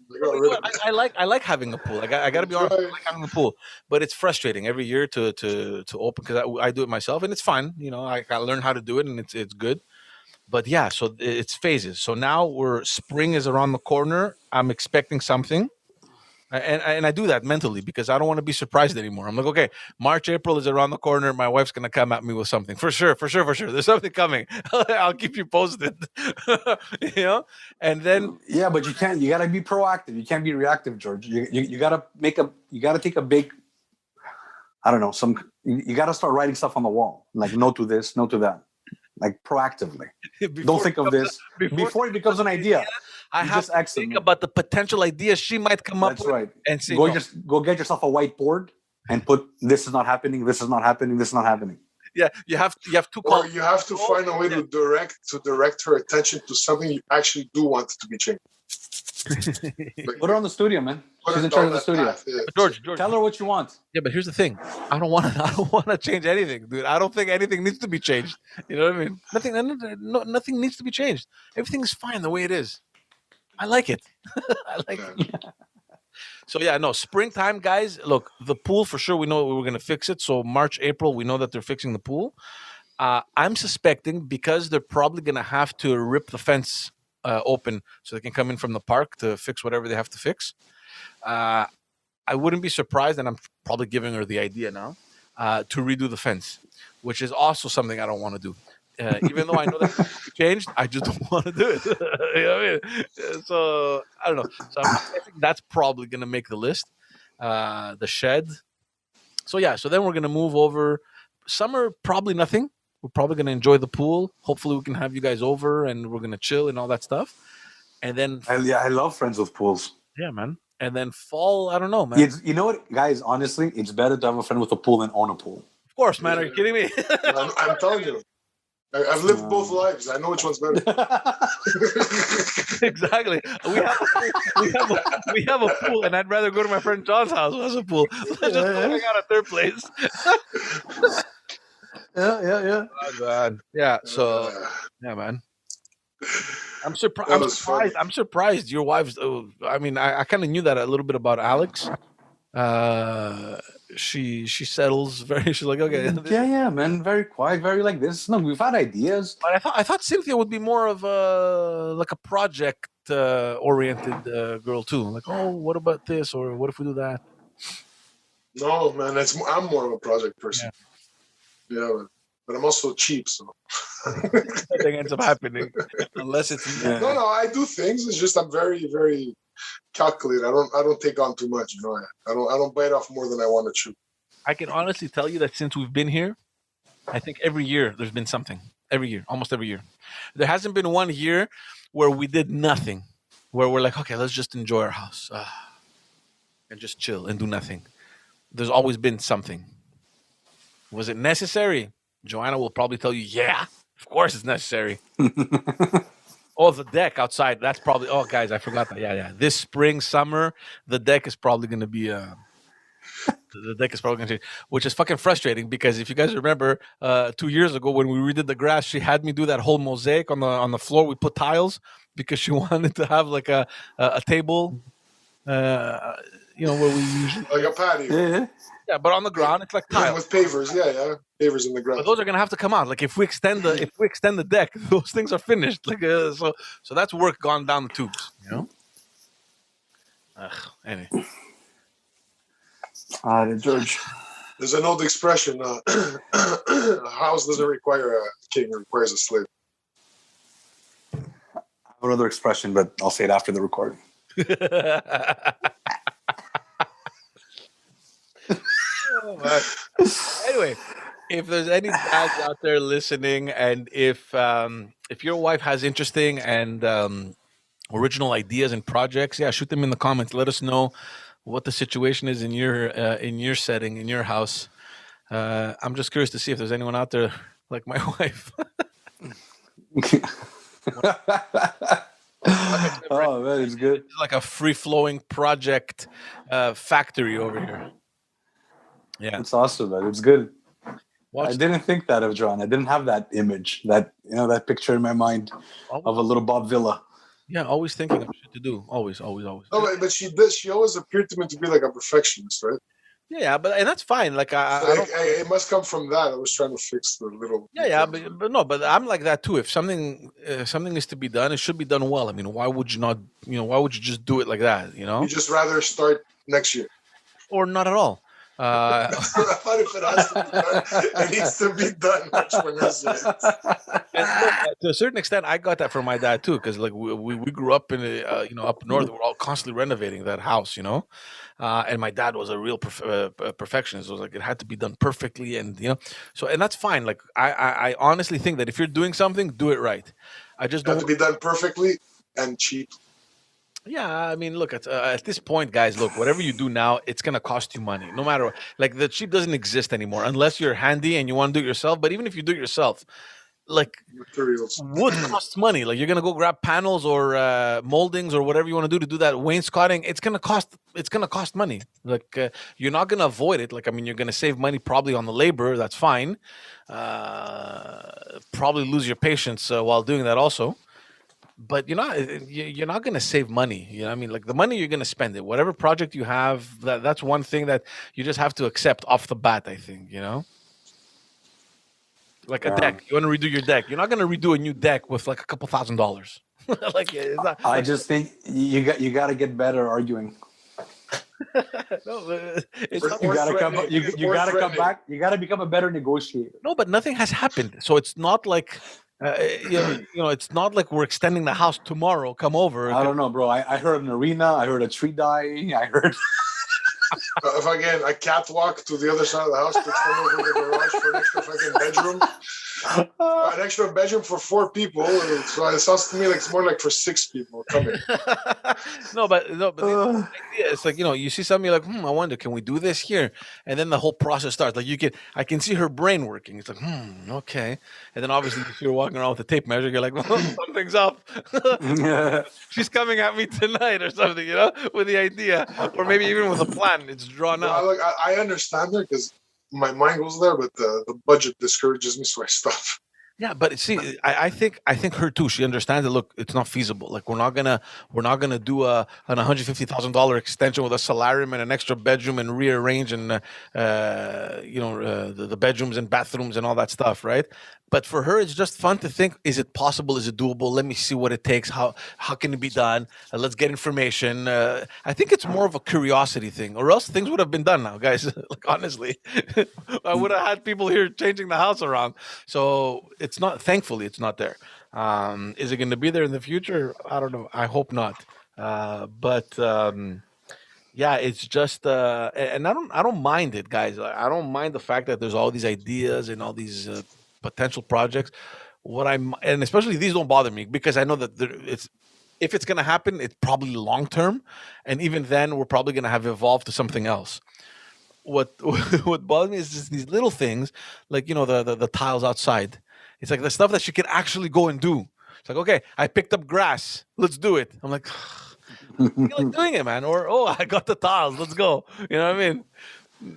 I like having a pool. I got to be honest. I like having a pool, but it's frustrating every year to open because I do it myself and it's fine. I learn how to do it and it's good. But yeah, so it's phases. So now spring is around the corner. I'm expecting something. And I do that mentally because I don't want to be surprised anymore. I'm like, okay, March, April is around the corner. My wife's going to come at me with something. For sure. There's something coming. I'll keep you posted. And then... Yeah, but you can't. You got to be proactive. You can't be reactive, George. You got to take a big... I don't know. You got to start writing stuff on the wall. Like, no to this, no to that. Like, proactively. Don't think of this. Before it becomes an idea. I have to think about the potential ideas she might come up with. That's right. And say, go get yourself a whiteboard and put, this is not happening, this is not happening, this is not happening. Yeah, you have two or columns. you have to find a way to direct her attention to something you actually do want to be changed. Like, Put her on the studio, man. put She's her in charge down of the that studio. path, yeah. George. Tell her what you want. Yeah, but here's the thing. I don't want to change anything, dude. I don't think anything needs to be changed. You know what I mean? Nothing needs to be changed. Everything's fine the way it is. I like it. I like it. So yeah, no, springtime, guys. Look, the pool for sure. We know we were going to fix it. So March, April, we know that they're fixing the pool. I'm suspecting because they're probably going to have to rip the fence open so they can come in from the park to fix whatever they have to fix. I wouldn't be surprised, and I'm probably giving her the idea now to redo the fence, which is also something I don't want to do. Even though I know that it changed, I just don't want to do it. You know what I mean? So I don't know. So I think that's probably going to make the list. The shed. So yeah. So then we're going to move over. Summer, probably nothing. We're probably going to enjoy the pool. Hopefully, we can have you guys over, and we're going to chill and all that stuff. And then, I love friends with pools. yeah, man. And then fall, I don't know, man. You know what, guys? Honestly, it's better to have a friend with a pool than own a pool. Of course, man. Are you kidding me? I'm telling you. I've lived both lives. I know which one's better. Exactly. We have a pool, and I'd rather go to my friend John's house who has a pool. Let's just go hang out at their place. Yeah. Oh, God. Yeah. So, yeah, man. I'm surprised. I'm surprised your wife's. I mean, I kind of knew that a little bit about Alex. She settles very. She's like, okay. Yeah, man. Very quiet, very like this. No, we've had ideas. But I thought Cynthia would be more of like a project oriented girl too. Like, oh, what about this, or what if we do that? No, man. I'm more of a project person. Yeah, but I'm also cheap, so Nothing ends up happening unless it's. Yeah. No, I do things. It's just I'm very, very calculated. I don't take on too much. You know, I don't bite off more than I want to chew. I can honestly tell you that since we've been here, I think every year there's been something. Every year, almost every year, there hasn't been one year where we did nothing. Where we're like, okay, let's just enjoy our house and just chill and do nothing. There's always been something. Was it necessary? Joanna will probably tell you, yeah, of course it's necessary. Oh, the deck outside. That's probably. Oh, guys, I forgot that. Yeah. This spring, summer, the deck is probably going to be. The deck is probably going to change, which is fucking frustrating because if you guys remember, 2 years ago when we redid the grass, she had me do that whole mosaic on the floor. We put tiles because she wanted to have like a table, where we usually Like a patio. Yeah. but on the ground it's like tiles. With pavers, yeah. Pavers in the ground. But those are gonna have to come out. Like if we extend the deck, those things are finished. Like so that's work gone down the tubes. You know. Anyway. George. There's an old expression: a house doesn't require a king; it requires a slave. I have another expression, but I'll say it after the recording. Anyway, if there's any dads out there listening, and if your wife has interesting and original ideas and projects, shoot them in the comments. Let us know what the situation is in your setting, in your house. I'm just curious to see if there's anyone out there like my wife. Oh man, it's good. It's like a free-flowing project factory over here. Yeah, It's awesome, man. It's good. Watch I didn't think that of John. I didn't have that image, that picture in my mind of a little Bob Villa. Yeah, always thinking of shit to do. Always. No, but she always appeared to me to be like a perfectionist, right? Yeah, but and that's fine. Like I don't. It must come from that. I was trying to fix the little. Yeah, but I'm like that too. If something needs to be done, it should be done well. I mean, why would you not? Why would you just do it like that? You just rather start next year, or not at all. I thought if it has to be done, it needs to be done to a certain extent, I got that from my dad too, because like we grew up in up north. We're all constantly renovating that house, and my dad was a real perfectionist. It was like it had to be done perfectly, and and that's fine. Like I honestly think that if you're doing something, do it right. I just don't have to be done perfectly and cheap. Yeah, I mean, look at this point, guys. Look, whatever you do now, it's gonna cost you money, no matter what. Like the cheap doesn't exist anymore unless you're handy and you want to do it yourself. But even if you do it yourself, like Materials. wood costs money. Like you're gonna go grab panels or moldings or whatever you want to do that wainscoting. It's gonna cost. It's gonna cost money. Like you're not gonna avoid it. Like I mean, you're gonna save money probably on the labor. That's fine. Probably lose your patience while doing that also. But you're not going to save money. You know what I mean? Like the money you're going to spend it. Whatever project you have, that's one thing that you just have to accept off the bat, I think, like a Yeah. deck. You want to redo your deck. You're not going to redo a new deck with like a couple $1,000s. Like it's not I just think you got to get better arguing. no, it's For- not, You Or got to come. threatening. You Or got to come threatening. back. You got to become a better negotiator. no, but nothing has happened. So it's not like it's not like we're extending the house tomorrow. Come over. I don't know, bro. I heard an arena. I heard a tree dying. I heard. If again, a catwalk to the other side of the house to extend over the garage for an extra fucking bedroom. An extra bedroom for 4 people. So it sounds to me like it's more like for 6 people coming. no, but the idea is like you see something you're like, I wonder, can we do this here? And then the whole process starts. Like I can see her brain working. It's like, okay. And then obviously if you're walking around with a tape measure, you're like, well, something's up. She's coming at me tonight or something, with the idea, or maybe even with a plan. It's drawn No, out. I understand there because my mind goes there, but the budget discourages me, so I stop. Yeah, but see, I think her too. She understands that. Look, it's not feasible. Like we're not gonna do an $150,000 extension with a solarium and an extra bedroom and rearrange and the bedrooms and bathrooms and all that stuff, right? But for her, it's just fun to think: is it possible? Is it doable? Let me see what it takes. How can it be done? Let's get information. I think it's more of a curiosity thing, or else things would have been done now, guys. Like honestly, I would have had people here changing the house around. So it's not. Thankfully, it's not there. Is it going to be there in the future? I don't know. I hope not. But yeah, it's just, and I don't mind it, guys. I don't mind the fact that there's all these ideas and all these potential projects. And especially these don't bother me because I know that if it's going to happen, it's probably long term, and even then, we're probably going to have evolved to something else. What what bothers me is just these little things, like the tiles outside. It's like the stuff that you can actually go and do. It's like, okay, I picked up grass. Let's do it. I'm like, I feel like doing it, man. Or I got the tiles. Let's go. You know what I mean?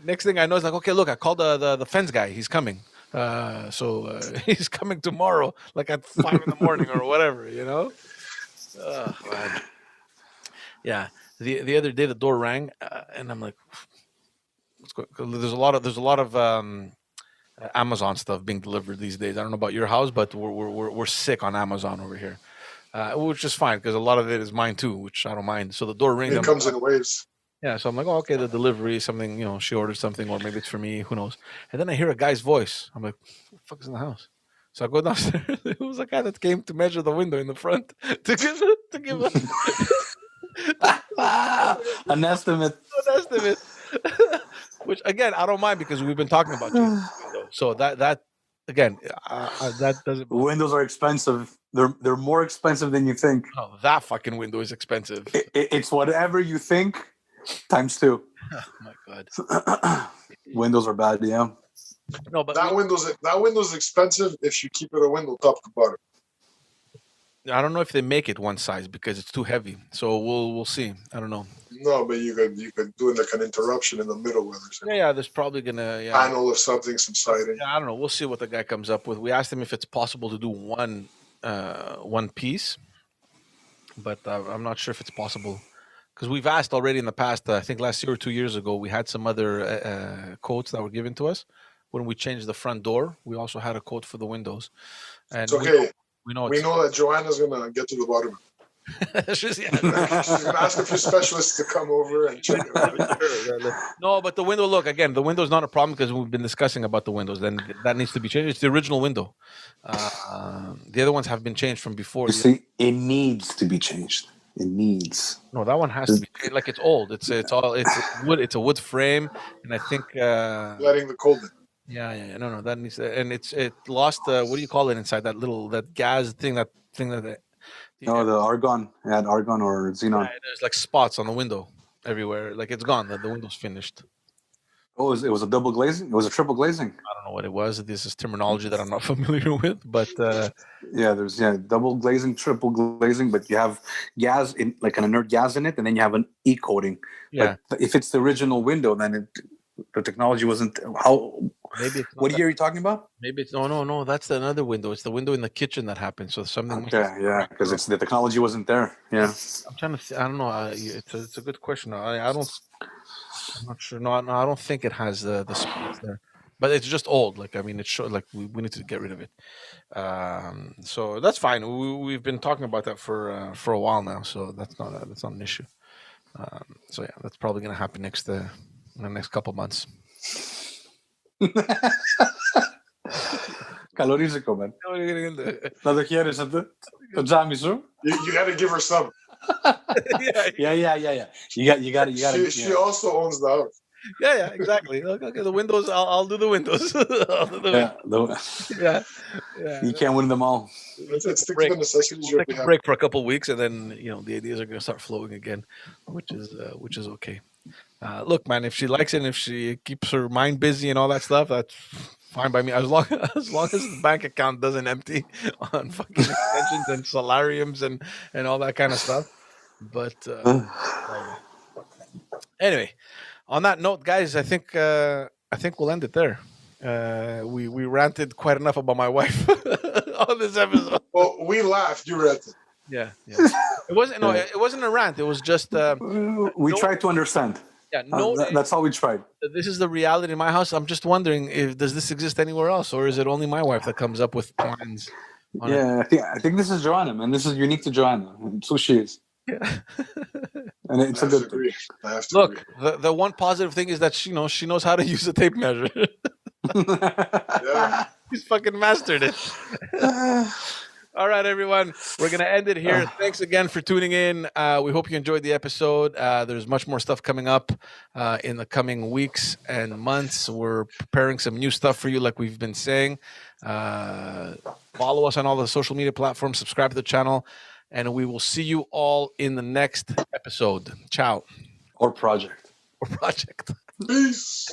Next thing I know is like, okay, look, I called the fence guy. He's coming. So he's coming tomorrow, like at 5 in the morning or whatever. Man. Yeah. The other day the door rang, and I'm like, what's going? 'Cause there's a lot of Amazon stuff being delivered these days. I don't know about your house, but we're sick on Amazon over here, which is fine because a lot of it is mine too, which I don't mind. So the door rings. It comes in waves. Yeah, so I'm like, oh, okay, the delivery, something, she ordered something, or maybe it's for me, who knows? And then I hear a guy's voice. I'm like, who the fuck is in the house? So I go downstairs. It was a guy that came to measure the window in the front to give An estimate. an estimate. Which again, I don't mind because we've been talking about changing the window. So that again, that doesn't. Windows are expensive. They're more expensive than you think. Oh, that fucking window is expensive. It's whatever you think times 2. Oh my god. Windows are bad, yeah. No, but That window's expensive if you keep it a window top to bottom. I don't know if they make it one size because it's too heavy. So we'll see. I don't know. No, but you could do like an interruption in the middle where there's a Yeah, there's probably gonna panel of something, some siding. I don't know. We'll see what the guy comes up with. We asked him if it's possible to do one piece, but I'm not sure if it's possible because we've asked already in the past. I think last year or 2 years ago, we had some other quotes that were given to us when we changed the front door. We also had a quote for the windows, and It's okay. we know We know that Joanna's gonna get to the bottom. She's She's gonna ask a few specialists to come over and check it. No, but the window. Look again. The window is not a problem because we've been discussing about the windows. Then that needs to be changed. It's the original window. The other ones have been changed from before. You see, it needs to be changed. It needs. No, that one has to be changed. Like it's old. It's wood. It's a wood frame, and I think. Letting the cold in. Yeah. No, that needs. And it lost. What do you call it inside that gas thing? That thing that. No, the argon. It had argon or xenon. Yeah, there's like spots on the window everywhere. Like it's gone. The window's finished. Oh, it was a double glazing? It was a triple glazing. I don't know what it was. This is terminology that I'm not familiar with, but Yeah, there's double glazing, triple glazing, but you have gas in like an inert gas in it, and then you have an E coating. yeah, But if it's the original window, then the technology wasn't. How? maybe it's not What that- year are you talking about? Maybe it's no. That's another window. It's the window in the kitchen that happened. So something. must Okay, have- yeah, because it's the technology wasn't there. Yeah. I'm trying to. I don't know. It's a good question. I don't. I'm not sure. No, I don't think it has the spots there. But it's just old. Like I mean, it's like we need to get rid of it. So that's fine. We've been talking about that for a while now. So that's not an issue. So yeah, that's probably gonna happen in the next couple months. Calorífico, man. No te quieres, ¿no? Jamisu? You got to give her some. Yeah. You got it. She also owns the house. Yeah, exactly. Okay, the windows. I'll do the windows. Yeah. You can't win them all. Let's stick to break. the necessities. We'll take a break for a couple of weeks, and then the ideas are going to start flowing again, which is okay. Look, man, if she likes it, and if she keeps her mind busy and all that stuff, that's fine by me. As long as the bank account doesn't empty on fucking extensions and solariums and all that kind of stuff. But anyway, on that note, guys, I think we'll end it there. We ranted quite enough about my wife on this episode. Well, we laughed. You ranted. Yeah. It wasn't it wasn't a rant. It was just we tried to understand. yeah. That's all we tried. This is the reality in my house. I'm just wondering if does this exist anywhere else, or is it only my wife that comes up with plans? Yeah, I think this is Joanna, man. This is unique to Joanna. It's who she is. Yeah. And it's a good thing. I have to Look, agree. the one positive thing is that she knows how to use a tape measure. Yeah. She's fucking mastered it. All right, everyone. We're going to end it here. Thanks again for tuning in. We hope you enjoyed the episode. There's much more stuff coming up in the coming weeks and months. We're preparing some new stuff for you, like we've been saying. Follow us on all the social media platforms. Subscribe to the channel. And we will see you all in the next episode. Ciao. Or project. Or project. Peace.